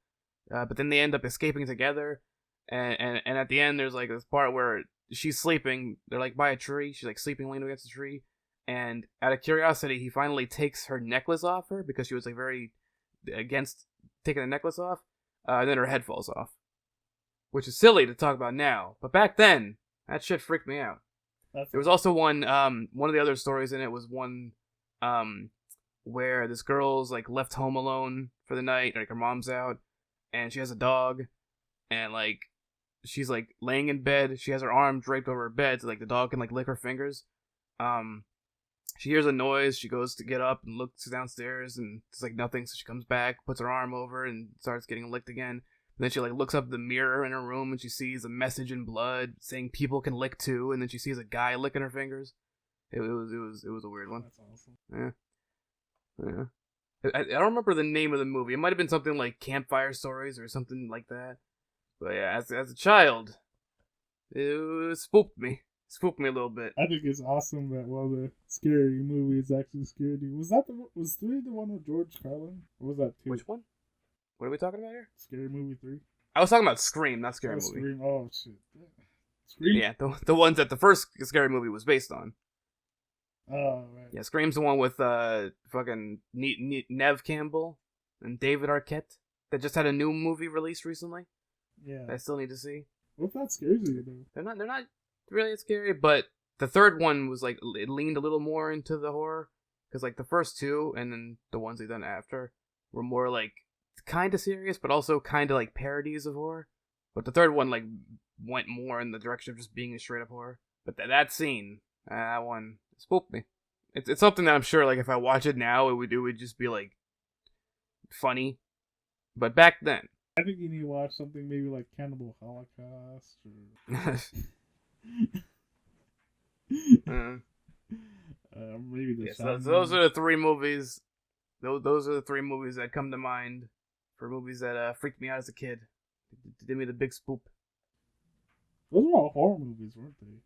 Speaker 2: But then they end up escaping together. And at the end, there's like this part where she's sleeping. They're like by a tree. She's like sleeping, leaning against a tree. And out of curiosity, he finally takes her necklace off her because she was like very against taking the necklace off. And then her head falls off, which is silly to talk about now. But back then, that shit freaked me out. There was also one of the other stories in it was one where this girl's like left home alone for the night. Like her mom's out, and she has a dog, and like she's like laying in bed. She has her arm draped over her bed so like the dog can like lick her fingers. She hears a noise. She goes to get up and looks downstairs, and it's like nothing. So she comes back, puts her arm over, and starts getting licked again. And then she like looks up at the mirror in her room, and she sees a message in blood saying people can lick too. And then she sees a guy licking her fingers. It was a weird one.
Speaker 1: That's awesome.
Speaker 2: Yeah. I don't remember the name of the movie. It might have been something like Campfire Stories or something like that. But yeah, as a child, it spooked me. Spooked me a little bit.
Speaker 1: I think it's awesome that one of the scary movies actually scared you. Was 3 the one with George Carlin? Or was that 2?
Speaker 2: Which one? What are we talking about here?
Speaker 1: Scary Movie 3.
Speaker 2: I was talking about Scream, not Scary Movie.
Speaker 1: Scream. Oh shit. Scream?
Speaker 2: Yeah, the ones that the first Scary Movie was based on.
Speaker 1: Oh right.
Speaker 2: Yeah, Scream's the one with fucking Nev Campbell and David Arquette that just had a new movie released recently.
Speaker 1: Yeah.
Speaker 2: That I still need to see.
Speaker 1: What that scares you though?
Speaker 2: They're not really scary, but the third one was like it leaned a little more into the horror because like the first 2 and then the ones they done after were more like kind of serious, but also kind of like parodies of horror. But the third one like went more in the direction of just being a straight up horror. But that scene, that one spooked me. It's something that I'm sure like if I watch it now, it would just be like funny. But back then,
Speaker 1: I think you need to watch something maybe like Cannibal Holocaust or maybe the.
Speaker 2: So those are the three movies. Those are the three movies that come to mind for movies that freaked me out as a kid. Did me the big spook.
Speaker 1: Those were all horror movies, weren't they?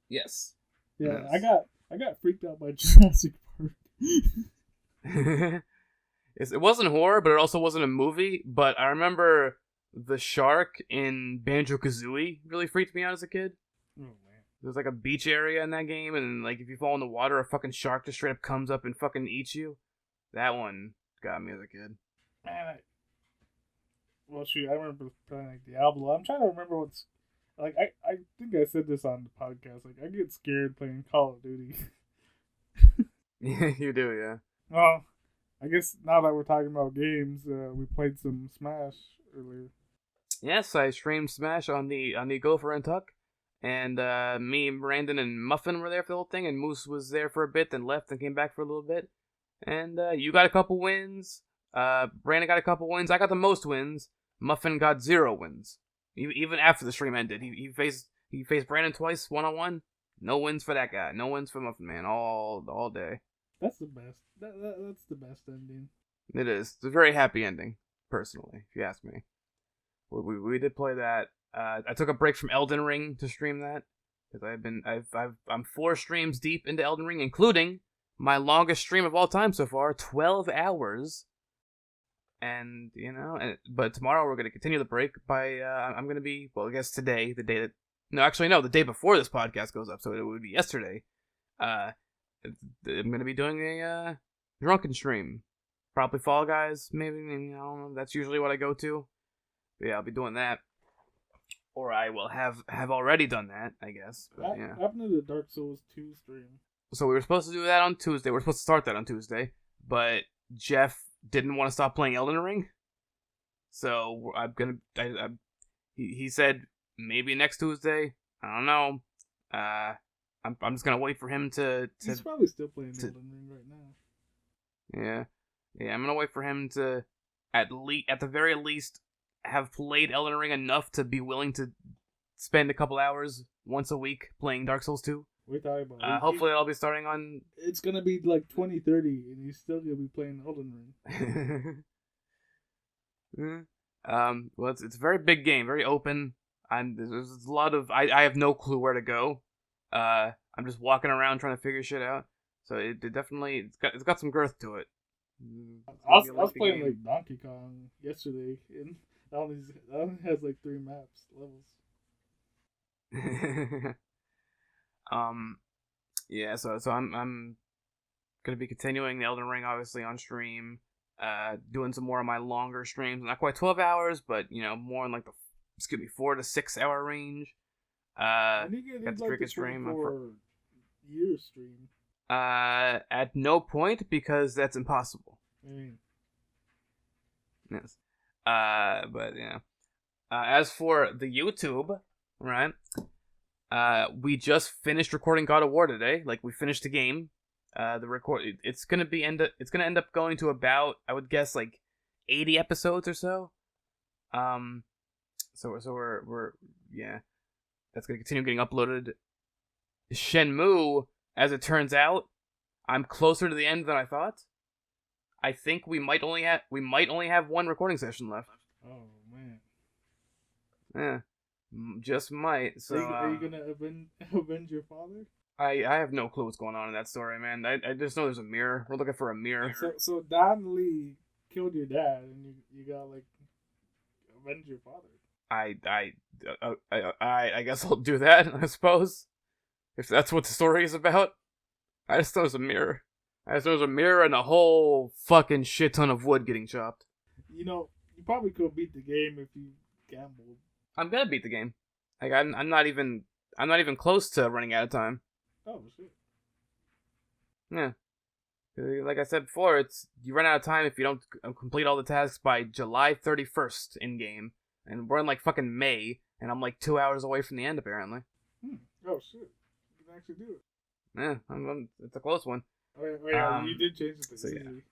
Speaker 2: Yes.
Speaker 1: Yeah,
Speaker 2: yes.
Speaker 1: I got freaked out by Jurassic Park.
Speaker 2: It wasn't horror, but it also wasn't a movie. But I remember the shark in Banjo-Kazooie really freaked me out as a kid.
Speaker 1: Oh man.
Speaker 2: There's like a beach area in that game, and like if you fall in the water, a fucking shark just straight up comes up and fucking eats you. That one got me as a kid.
Speaker 1: Man, well, shoot, I remember playing like Diablo. I'm trying to remember what's like. I think I said this on the podcast. Like, I get scared playing Call of Duty.
Speaker 2: Yeah, you do, yeah.
Speaker 1: Well, I guess now that we're talking about games, we played some Smash earlier.
Speaker 2: Yes, I streamed Smash on the Gopher and Tuck, and me, Brandon, and Muffin were there for the whole thing, and Moose was there for a bit, then left and came back for a little bit. And you got a couple wins. Brandon got a couple wins. I got the most wins. Muffin got 0 wins. Even after the stream ended, he faced Brandon twice 1-on-1. No wins for that guy. No wins for Muffin Man all day.
Speaker 1: That's the best. That's the best ending.
Speaker 2: It is. It's a very happy ending, personally, if you ask me. We did play that. I took a break from Elden Ring to stream that because I'm 4 streams deep into Elden Ring, including my longest stream of all time so far, 12 hours. And but tomorrow we're gonna continue the break by I'm gonna be, well, I guess today, the day before this podcast goes up, so it would be yesterday. I'm gonna be doing a drunken stream, probably Fall Guys, maybe. I don't know. That's usually what I go to. But yeah, I'll be doing that, or I will have already done that, I guess. But, yeah.
Speaker 1: Happened to the Dark Souls 2 stream.
Speaker 2: So we were supposed to do that on Tuesday. We're supposed to start that on Tuesday, but Jeff didn't want to stop playing Elden Ring, so he said maybe next Tuesday. I don't know. I'm just gonna wait for him to.
Speaker 1: He's probably still playing Elden Ring right now.
Speaker 2: Yeah. I'm gonna wait for him to at the very least have played Elden Ring enough to be willing to spend a couple hours once a week playing Dark Souls 2.
Speaker 1: We're talking about.
Speaker 2: Hopefully, I'll be starting on.
Speaker 1: It's gonna be like 2030, and he's still gonna be playing Elden
Speaker 2: Ring. Well, it's a very big game, very open. There's a lot of. I have no clue where to go. I'm just walking around trying to figure shit out. So it definitely it's got some girth to it.
Speaker 1: I was playing like Donkey Kong yesterday, and that only has like 3 levels.
Speaker 2: Yeah, so I'm gonna be continuing the Elden Ring obviously on stream, doing some more of my longer streams, not quite 12 hours, but more in like the 4 to 6 hour range. Got the cricket stream.
Speaker 1: Year stream.
Speaker 2: At no point, because that's impossible. Yes. But yeah. As for the YouTube, right? We just finished recording God of War today. Like, we finished the game. It's gonna end up going to about, I would guess, like 80 episodes or so. So we're yeah. That's gonna continue getting uploaded. Shenmue, as it turns out, I'm closer to the end than I thought. I think we might only have 1 recording session left.
Speaker 1: Oh man.
Speaker 2: Yeah. Just might. So
Speaker 1: are you gonna avenge your father?
Speaker 2: I have no clue what's going on in that story, man. I just know there's a mirror. We're looking for a mirror.
Speaker 1: So Don Lee killed your dad, and you gotta like avenge your father.
Speaker 2: I guess I'll do that, I suppose. If that's what the story is about. I just know there's a mirror. And a whole fucking shit ton of wood getting chopped.
Speaker 1: You probably could beat the game if you gambled.
Speaker 2: I'm gonna beat the game. Like I'm not even close to running out of time.
Speaker 1: Oh shit.
Speaker 2: Yeah. Like I said before, you run out of time if you don't complete all the tasks by July 31st in game, and we're in like fucking May, and I'm like 2 hours away from the end apparently.
Speaker 1: Oh shit! You can actually do it.
Speaker 2: Yeah, it's a close one.
Speaker 1: Oh yeah, you did change it to easy.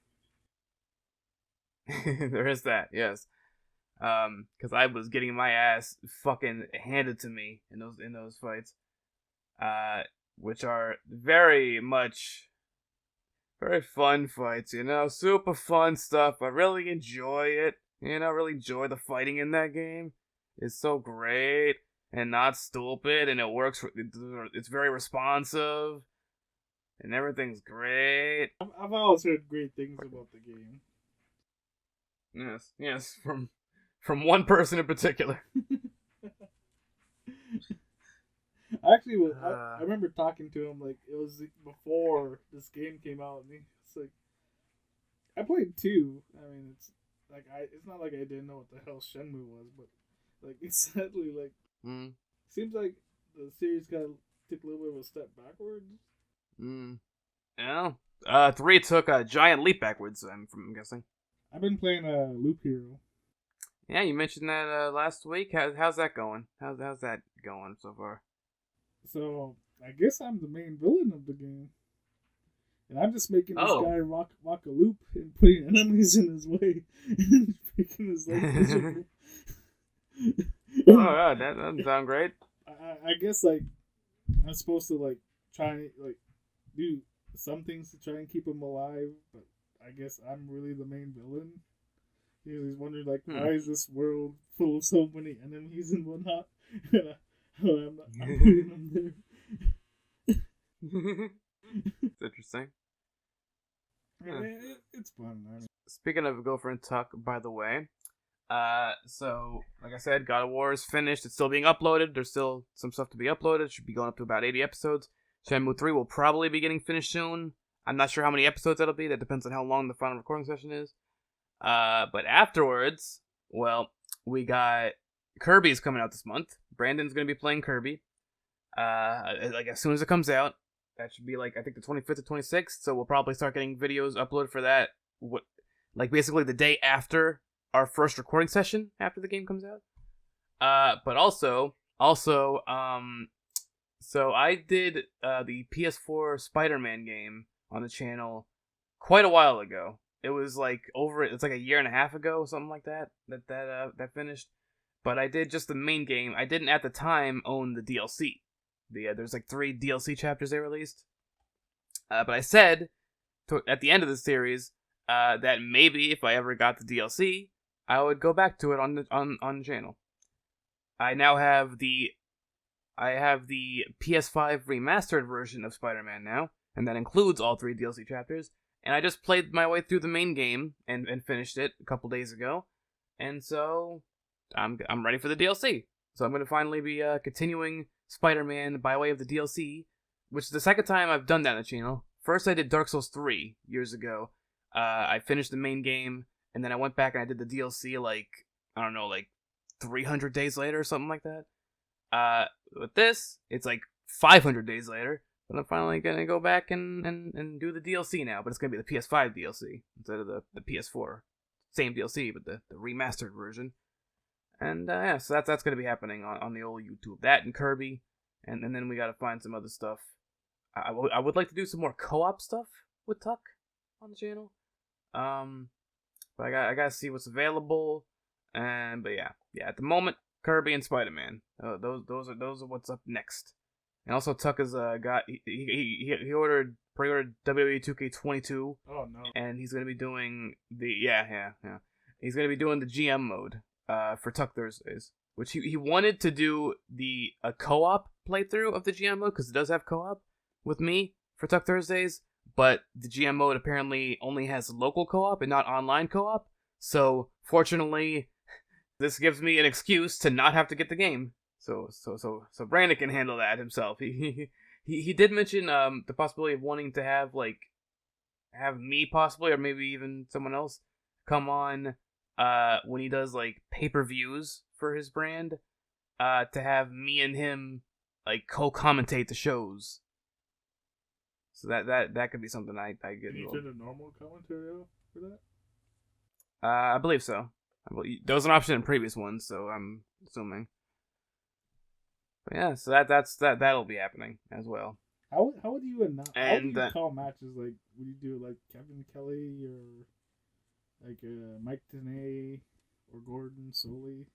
Speaker 2: Yeah. There is that, yes. Because I was getting my ass fucking handed to me in those fights, which are very fun fights, super fun stuff. I really enjoy it, really enjoy the fighting in that game. It's so great and not stupid, and it works. It's very responsive, and everything's great.
Speaker 1: I've always heard great things about the game.
Speaker 2: Yes, from one person in particular.
Speaker 1: Actually, I remember talking to him, like, it was before this game came out, and it's like, I played 2. I mean, it's like, it's not like I didn't know what the hell Shenmue was, but, like, it's sadly, like, seems like the series took a little bit of a step backwards.
Speaker 2: Yeah. 3 took a giant leap backwards, I'm guessing.
Speaker 1: I've been playing Loop Hero.
Speaker 2: Yeah, you mentioned that last week. How's that going? How's that going so far?
Speaker 1: So, I guess I'm the main villain of the game. And I'm just making this guy walk a loop and putting enemies in his way. And making his life miserable.
Speaker 2: Oh, yeah, that doesn't sound great.
Speaker 1: I guess, like, I'm supposed to, like, try and, like, do some things to try and keep him alive. But I guess I'm really the main villain. He's wondering, like, why is this world full of so many enemies and whatnot? I'm putting them there.
Speaker 2: It's interesting.
Speaker 1: Yeah. It's fun. I mean.
Speaker 2: Speaking of Gopher and Tuck, by the way, so, like I said, God of War is finished. It's still being uploaded. There's still some stuff to be uploaded. It should be going up to about 80 episodes. Shenmue 3 will probably be getting finished soon. I'm not sure how many episodes that'll be. That depends on how long the final recording session is. But afterwards, well, we got Kirby's coming out this month. Brandon's going to be playing Kirby. Like as soon as it comes out, that should be like, I think the 25th or 26th. So we'll probably start getting videos uploaded for that. Like basically the day after our first recording session after the game comes out. But also, so I did the PS4 Spider-Man game on the channel quite a while ago. It was like it's like a year and a half ago, something like that finished. But I did just the main game. I didn't at the time own the DLC. There's like 3 DLC chapters they released. But I said at the end of the series that maybe if I ever got the DLC, I would go back to it on the channel. I now have the PS5 remastered version of Spider-Man now, and that includes all 3 DLC chapters. And I just played my way through the main game and finished it a couple days ago, and so I'm ready for the DLC. So I'm going to finally be continuing Spider-Man by way of the DLC, which is the second time I've done that on the channel. First I did Dark Souls 3 years ago. I finished the main game, and then I went back and I did the DLC like 300 days later or something like that. With this, it's like 500 days later. But I'm finally going to go back and do the DLC now. But it's going to be the PS5 DLC instead of the PS4. Same DLC, but the remastered version. And yeah, so that's going to be happening on the old YouTube. That and Kirby. And then we got to find some other stuff. I would like to do some more co-op stuff with Tuck on the channel. But I got to see what's available. But yeah, at the moment, Kirby and Spider-Man. Those are what's up next. And also, Tuck has he pre-ordered WWE 2K22.
Speaker 1: Oh no!
Speaker 2: And he's gonna be doing He's gonna be doing the GM mode for Tuck Thursdays, which he wanted to do a co-op playthrough of the GM mode because it does have co-op with me for Tuck Thursdays, but the GM mode apparently only has local co-op and not online co-op. So fortunately, this gives me an excuse to not have to get the game. So Brandon can handle that himself. He did mention the possibility of wanting to have me possibly, or maybe even someone else, come on when he does like pay-per-views for his brand, to have me and him like co-commentate the shows. So that could be something I get.
Speaker 1: Can you turn the normal commentary off for that?
Speaker 2: I believe so. There was an option in previous ones, so I'm assuming. But yeah, so that'll be happening as well.
Speaker 1: How would you announce? How would you call matches? Like, would you do like Kevin Kelly or like Mike Tenay or Gordon Soley?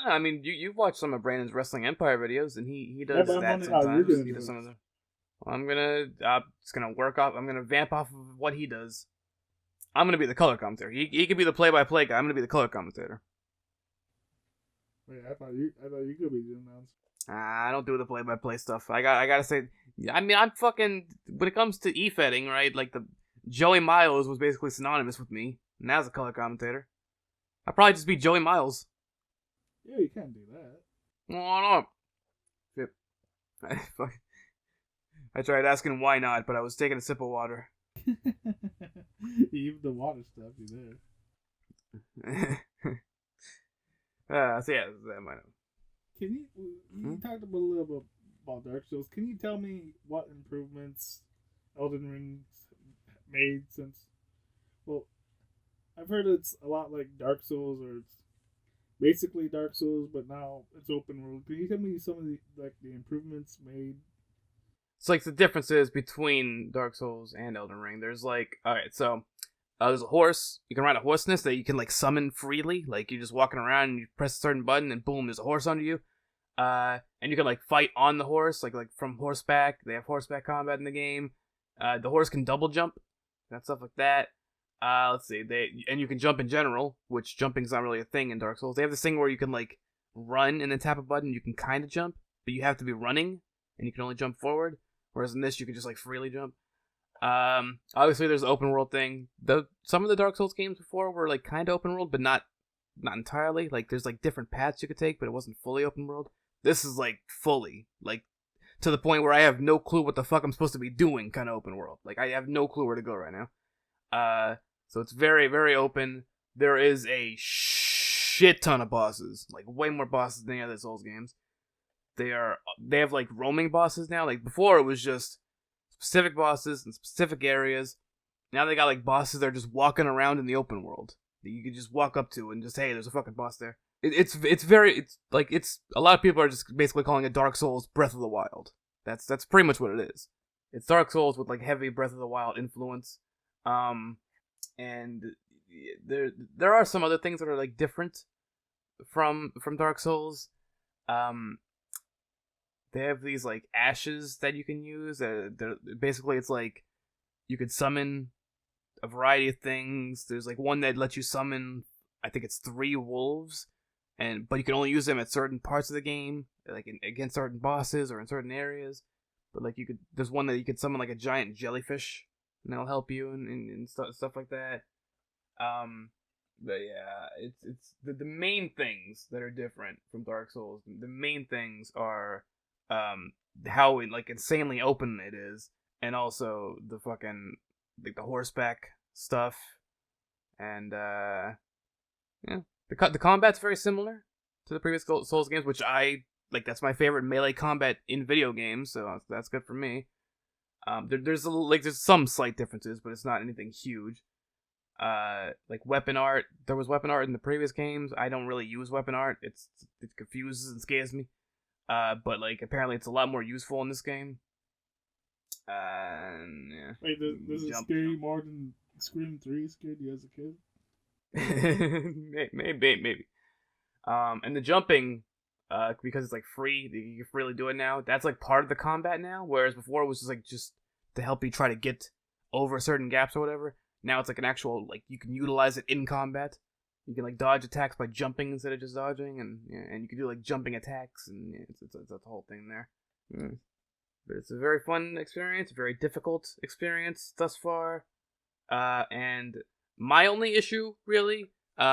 Speaker 2: I mean, you've watched some of Brandon's Wrestling Empire videos, and he does that sometimes. He does some of them. Well, I'm gonna vamp off of what he does. I'm gonna be the color commentator. He could be the play-by-play guy. I'm gonna be the color commentator.
Speaker 1: Wait, I thought you could be the announcer.
Speaker 2: I don't do the play-by-play stuff. I gotta say, I mean, I'm fucking, when it comes to e-fetting, right? Like the Joey Miles was basically synonymous with me, and as a color commentator, I'd probably just be Joey Miles.
Speaker 1: Yeah, you can't do that.
Speaker 2: Why not? I tried asking why not, but I was taking a sip of water.
Speaker 1: Even the water stuff you
Speaker 2: there. So yeah, that might have.
Speaker 1: Can you talked a little bit about Dark Souls. Can you tell me what improvements Elden Ring made since? Well, I've heard it's a lot like Dark Souls, or it's basically Dark Souls, but now it's open world. Can you tell me some of the improvements made?
Speaker 2: It's like the differences between Dark Souls and Elden Ring. There's like, alright, so there's a horse. You can ride a horse nest that you can like summon freely. Like you're just walking around and you press a certain button and boom, there's a horse under you. And you can like fight on the horse, like from horseback. They have horseback combat in the game. The horse can double jump, and stuff like that. Let's see, and you can jump in general, which jumping's not really a thing in Dark Souls. They have this thing where you can like run and then tap a button. You can kind of jump, but you have to be running, and you can only jump forward. Whereas in this, you can just like freely jump. Obviously, there's the open world thing. Some of the Dark Souls games before were like kind of open world, but not entirely. Like there's like different paths you could take, but it wasn't fully open world. This is like fully, like to the point where I have no clue what the fuck I'm supposed to be doing, kind of open world. Like I have no clue where to go right now. So it's very, very open. There is a shit ton of bosses, like way more bosses than any other Souls games. They have like roaming bosses now. Like before, it was just specific bosses in specific areas. Now they got like bosses that are just walking around in the open world that you can just walk up to and just, hey, there's a fucking boss there. It's a lot of people are just basically calling it Dark Souls Breath of the Wild. That's pretty much what it is. It's Dark Souls with like heavy Breath of the Wild influence. And there are some other things that are like different from Dark Souls. They have these like ashes that you can use. Basically, it's like you could summon a variety of things. There's like one that lets you summon, I think it's 3 wolves, but you can only use them at certain parts of the game, like against certain bosses or in certain areas. But like there's one that you could summon like a giant jellyfish, and that'll help you and stuff like that. But yeah, it's the main things that are different from Dark Souls. The main things are how like insanely open it is, and also the fucking like the horseback stuff, and yeah, the combat's very similar to the previous Souls games, which I like. That's my favorite melee combat in video games, so that's good for me. There's some slight differences, but it's not anything huge. Like weapon art, there was weapon art in the previous games. I don't really use weapon art. It confuses and scares me. But like apparently it's a lot more useful in this game. Yeah.
Speaker 1: Wait, does it scare you more than Scream 3 scared you as a
Speaker 2: kid? maybe. And the jumping, because it's like free, you can freely do it now. That's like part of the combat now, whereas before it was just to help you try to get over certain gaps or whatever. Now it's like an actual, like, you can utilize it in combat. You can like dodge attacks by jumping instead of just dodging, and you can do like jumping attacks, and it's a whole thing there. But it's a very fun experience, a very difficult experience thus far. And my only issue, really,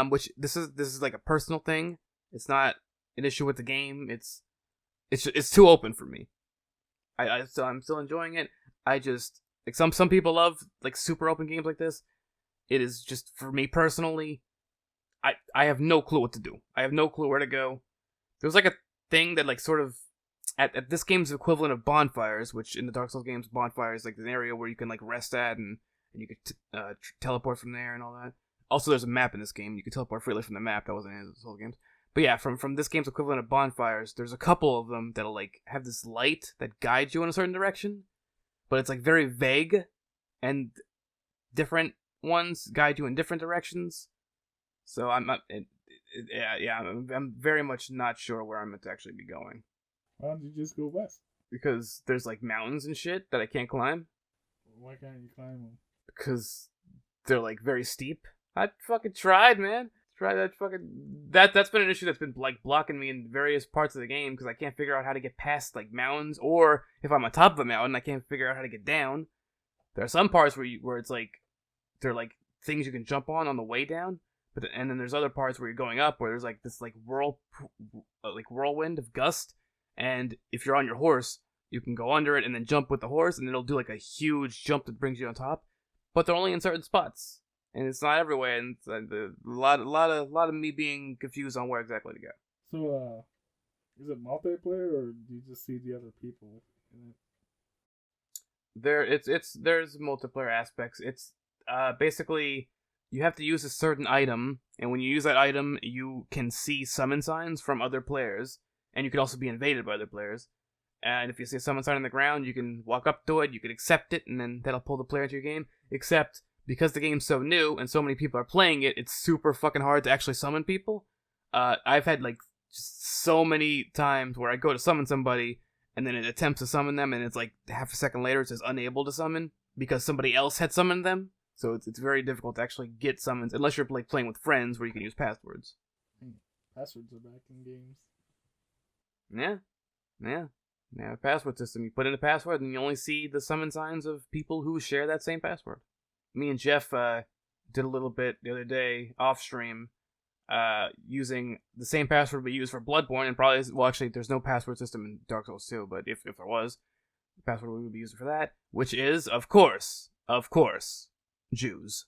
Speaker 2: which this is like a personal thing. It's not an issue with the game. It's too open for me. I'm still enjoying it. I just like some people love like super open games like this. It is just, for me personally, I have no clue what to do. I have no clue where to go. There was like a thing that like sort of at this game's equivalent of bonfires, which in the Dark Souls games, bonfire is like an area where you can like rest at and you can teleport from there and all that. Also, there's a map in this game. You can teleport freely from the map. That wasn't in the Souls games. But yeah, from this game's equivalent of bonfires, there's a couple of them that'll like have this light that guides you in a certain direction, but it's like very vague, and different ones guide you in different directions. So I'm very much not sure where I'm meant to actually be going.
Speaker 1: Why don't you just go west?
Speaker 2: Because there's like mountains and shit that I can't climb.
Speaker 1: Why can't you climb them?
Speaker 2: Because they're like very steep. I fucking tried, man. That's been an issue that's been like blocking me in various parts of the game because I can't figure out how to get past like mountains, or if I'm on top of a mountain, I can't figure out how to get down. There are some parts where it's like they're like things you can jump on the way down, and then there's other parts where you're going up where there's like this like whirlwind of gust, and if you're on your horse, you can go under it and then jump with the horse, and it'll do like a huge jump that brings you on top, but they're only in certain spots. And it's not everywhere, and it's a lot of me being confused on where exactly to go.
Speaker 1: So, is it multiplayer, or do you just see the other people in it?
Speaker 2: There's multiplayer aspects. It's basically you have to use a certain item, and when you use that item, you can see summon signs from other players, and you can also be invaded by other players. And if you see a summon sign on the ground, you can walk up to it, you can accept it, and then that'll pull the player into your game. Except because the game's so new and so many people are playing it, it's super fucking hard to actually summon people. I've had like just so many times where I go to summon somebody and then it attempts to summon them and it's like half a second later it says unable to summon because somebody else had summoned them. So it's very difficult to actually get summons unless you're like playing with friends where you can use passwords.
Speaker 1: Passwords are back in games.
Speaker 2: Yeah, password system. You put in a password and you only see the summon signs of people who share that same password. Me and Jeff did a little bit the other day off stream using the same password we use for Bloodborne, and probably, well, actually, there's no password system in Dark Souls 2, but if there was, the password we would be using for that, which is, of course, Jews.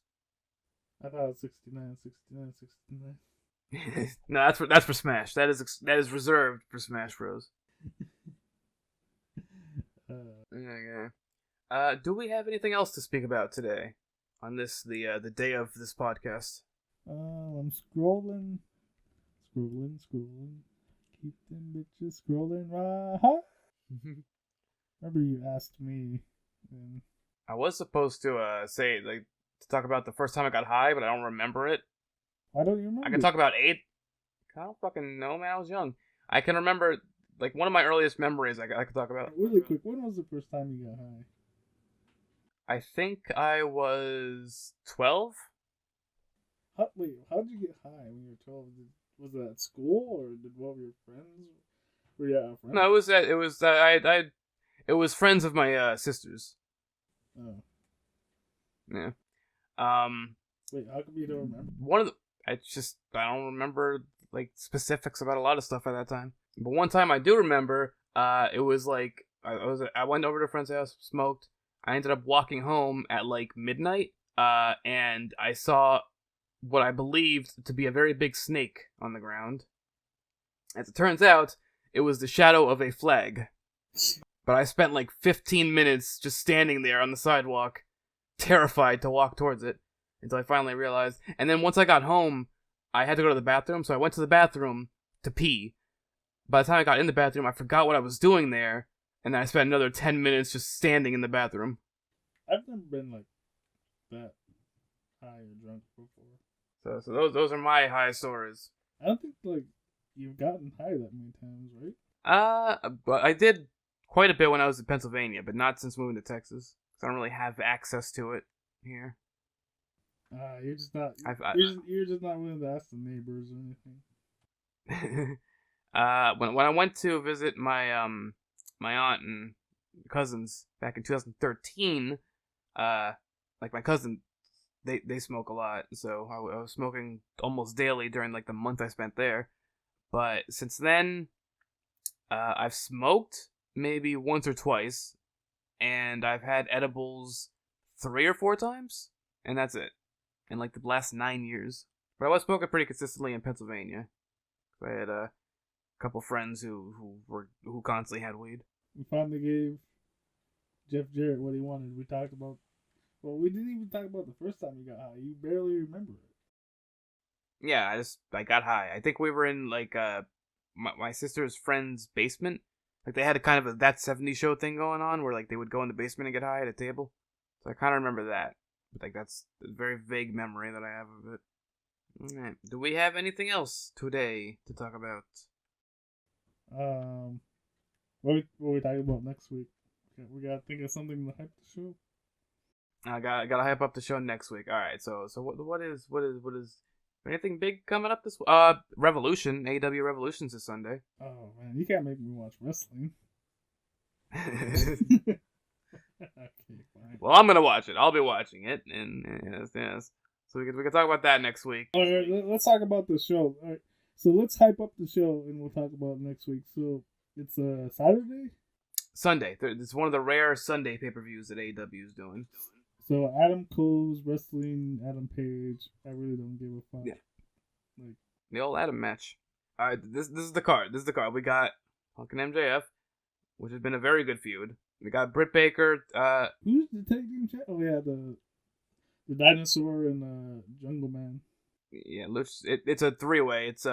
Speaker 1: I thought it was 69.
Speaker 2: No, that's for Smash. That is reserved for Smash Bros. Okay. Do we have anything else to speak about today? On this, the day of this podcast.
Speaker 1: I'm scrolling. Keep them bitches scrolling right. Remember you asked me.
Speaker 2: I was supposed to say like to talk about the first time I got high, but I don't remember it.
Speaker 1: Why don't you remember?
Speaker 2: I can talk about 8. I don't fucking know, man. I was young. I can remember like one of my earliest memories. I could talk about.
Speaker 1: Really quick. When was the first time you got high?
Speaker 2: I think I was 12.
Speaker 1: How did you get high when you were 12? Was it at school or did one of your friends? Were you at a friend?
Speaker 2: No, it was friends of my sisters.
Speaker 1: Oh.
Speaker 2: Yeah.
Speaker 1: Wait, how come you don't remember?
Speaker 2: I don't remember like specifics about a lot of stuff at that time. But one time I do remember, it was like I went over to a friend's house, smoked. I ended up walking home at like midnight, and I saw what I believed to be a very big snake on the ground. As it turns out, it was the shadow of a flag. But I spent like 15 minutes just standing there on the sidewalk, terrified to walk towards it, until I finally realized. And then once I got home, I had to go to the bathroom, so I went to the bathroom to pee. By the time I got in the bathroom, I forgot what I was doing there, and then I spent another 10 minutes just standing in the bathroom.
Speaker 1: I've never been like that high or drunk before.
Speaker 2: So those are my high stories.
Speaker 1: I don't think like you've gotten high that many times, right?
Speaker 2: But I did quite a bit when I was in Pennsylvania, but not since moving to Texas. Because I don't really have access to it here.
Speaker 1: You're just not. You're just not willing to ask the neighbors or anything.
Speaker 2: When I went to visit my my aunt and cousins back in 2013, like my cousin, they smoke a lot, so I was smoking almost daily during like the month I spent there. But since then, I've smoked maybe once or twice, and I've had edibles 3 or 4 times, and that's it. In like the last 9 years. But I was smoking pretty consistently in Pennsylvania. I had couple friends who constantly had weed.
Speaker 1: We finally gave Jeff Jarrett what he wanted. We talked about. Well, we didn't even talk about the first time he got high. You barely remember it.
Speaker 2: Yeah, I got high. I think we were in like my sister's friend's basement. Like they had a kind of a That 70s Show thing going on where like they would go in the basement and get high at a table. So I kind of remember that. But like that's a very vague memory that I have of it. All right. Do we have anything else today to talk about?
Speaker 1: What we talking about next week? Okay, we gotta think of something to hype the show.
Speaker 2: I gotta hype up the show next week. All right. So what is anything big coming up this? Revolution, AEW Revolution's this Sunday.
Speaker 1: Oh man, you can't make me watch wrestling. Okay, fine.
Speaker 2: Well, I'm gonna watch it. I'll be watching it, and yes. So we can talk about that next week.
Speaker 1: All right, let's talk about the show. All right, so let's hype up the show, and we'll talk about it next week. So it's Saturday.
Speaker 2: Sunday. It's one of the rare Sunday pay-per-views that AEW is doing.
Speaker 1: So Adam Cole's wrestling Adam Page. I really don't give a fuck.
Speaker 2: Yeah.
Speaker 1: Like
Speaker 2: the old Adam match. All right, this is the card. We got Punk and MJF, which has been a very good feud. We got Britt Baker.
Speaker 1: Who's the tag team champ? Oh yeah, the dinosaur and Jungle Man.
Speaker 2: Yeah, it's a 3-way. It's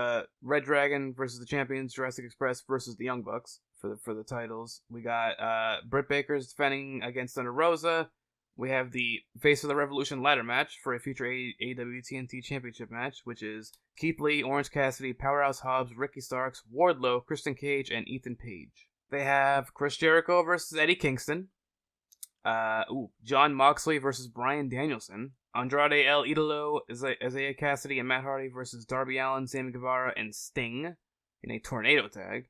Speaker 2: Red Dragon versus the champions, Jurassic Express versus the Young Bucks for the titles. We got Britt Baker's defending against Thunder Rosa. We have the Face of the Revolution ladder match for a future AEW TNT Championship match, which is Keith Lee, Orange Cassidy, Powerhouse Hobbs, Ricky Starks, Wardlow, Christian Cage, and Ethan Page. They have Chris Jericho versus Eddie Kingston. John Moxley versus Bryan Danielson. Andrade El Idolo, Isaiah Cassidy, and Matt Hardy versus Darby Allin, Sammy Guevara, and Sting in a tornado tag.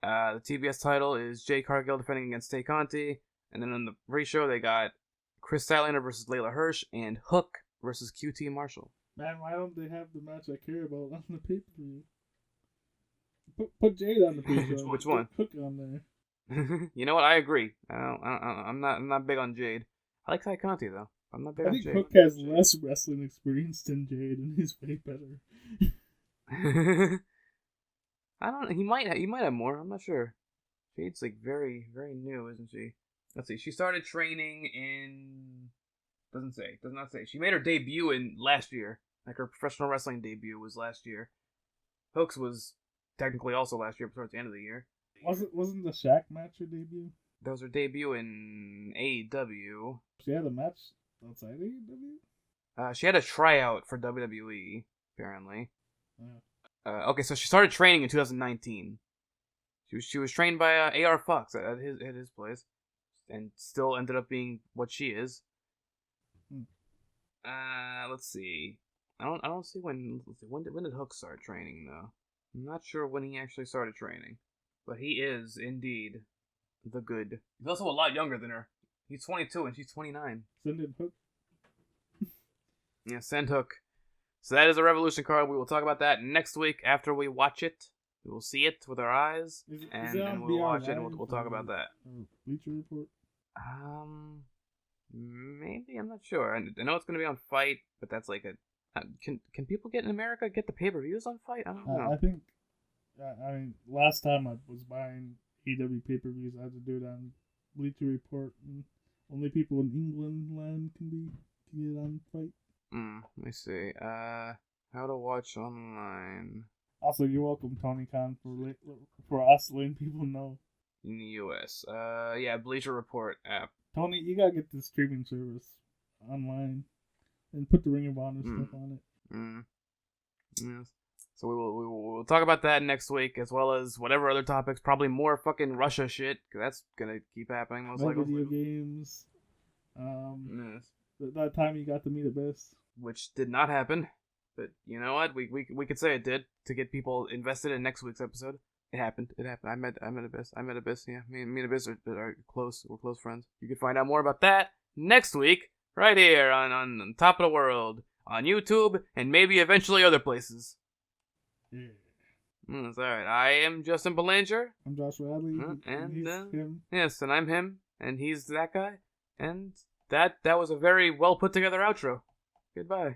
Speaker 2: The TBS title is Jay Cargill defending against Tay Conti. And then on the pre-show, they got Chris Statlander versus Layla Hirsch and Hook versus QT Marshall.
Speaker 1: Man, why don't they have the match I care about on the pay-per-view? Put Jade on the pay-per-view.
Speaker 2: Which one?
Speaker 1: Put Hook on there.
Speaker 2: You know what? I agree. I'm not big on Jade. I like Tay Conti though. I'm not big on Jade.
Speaker 1: I think Hook has less wrestling experience than Jade, and he's way better.
Speaker 2: I don't know. He might have more. I'm not sure. Jade's like very, very new, isn't she? Let's see. She started training in. Does not say. She made her debut in last year. Like her professional wrestling debut was last year. Hook's was technically also last year, but towards the end of the year.
Speaker 1: Wasn't the Shaq match her debut?
Speaker 2: That was her debut in AEW.
Speaker 1: She had a match outside AEW?
Speaker 2: She had a tryout for WWE, apparently. Okay, so she started training in 2019. She was trained by AR Fox at his place, and still ended up being what she is. Let's see. I don't see when. Let's see, when did Hook start training though? I'm not sure when he actually started training, but he is indeed the good. He's also a lot younger than her. He's 22 and she's 29.
Speaker 1: Send in Hook.
Speaker 2: Yeah, send Hook. So that is a Revolution card. We will talk about that next week after we watch it. We will see it with our eyes, and we'll watch it, and we'll talk about that.
Speaker 1: Bleacher Report?
Speaker 2: Maybe, I'm not sure. I know it's going to be on Fight, but that's like a... Can people get in America get the pay-per-views on Fight? I don't know.
Speaker 1: I think... I mean, last time I was buying AEW pay-per-views, I had to do it on Bleacher Report, and only people in England land can get on Fight.
Speaker 2: Let me see. How to watch online.
Speaker 1: Also, you're welcome, Tony Khan, for us letting people know.
Speaker 2: In the U.S. Yeah, Bleacher Report app.
Speaker 1: Tony, you gotta get the streaming service online and put the Ring of Honor stuff on it.
Speaker 2: Yes. So we'll talk about that next week, as well as whatever other topics. Probably more fucking Russia shit, because that's gonna keep happening most likely.
Speaker 1: Video games.
Speaker 2: Yes.
Speaker 1: That time you got to meet Abyss. Which
Speaker 2: did not happen. But you know what? We could say it did to get people invested in next week's episode. It happened. I met Abyss. Yeah, me and Abyss are close. We're close friends. You can find out more about that next week, right here on Top of the World, on YouTube, and maybe eventually other places.
Speaker 1: Yeah.
Speaker 2: That's alright. I am Justin Belanger.
Speaker 1: I'm Josh Radley.
Speaker 2: And
Speaker 1: he's him.
Speaker 2: Yes, and I'm him, and he's that guy. And that was a very well put together outro. Goodbye.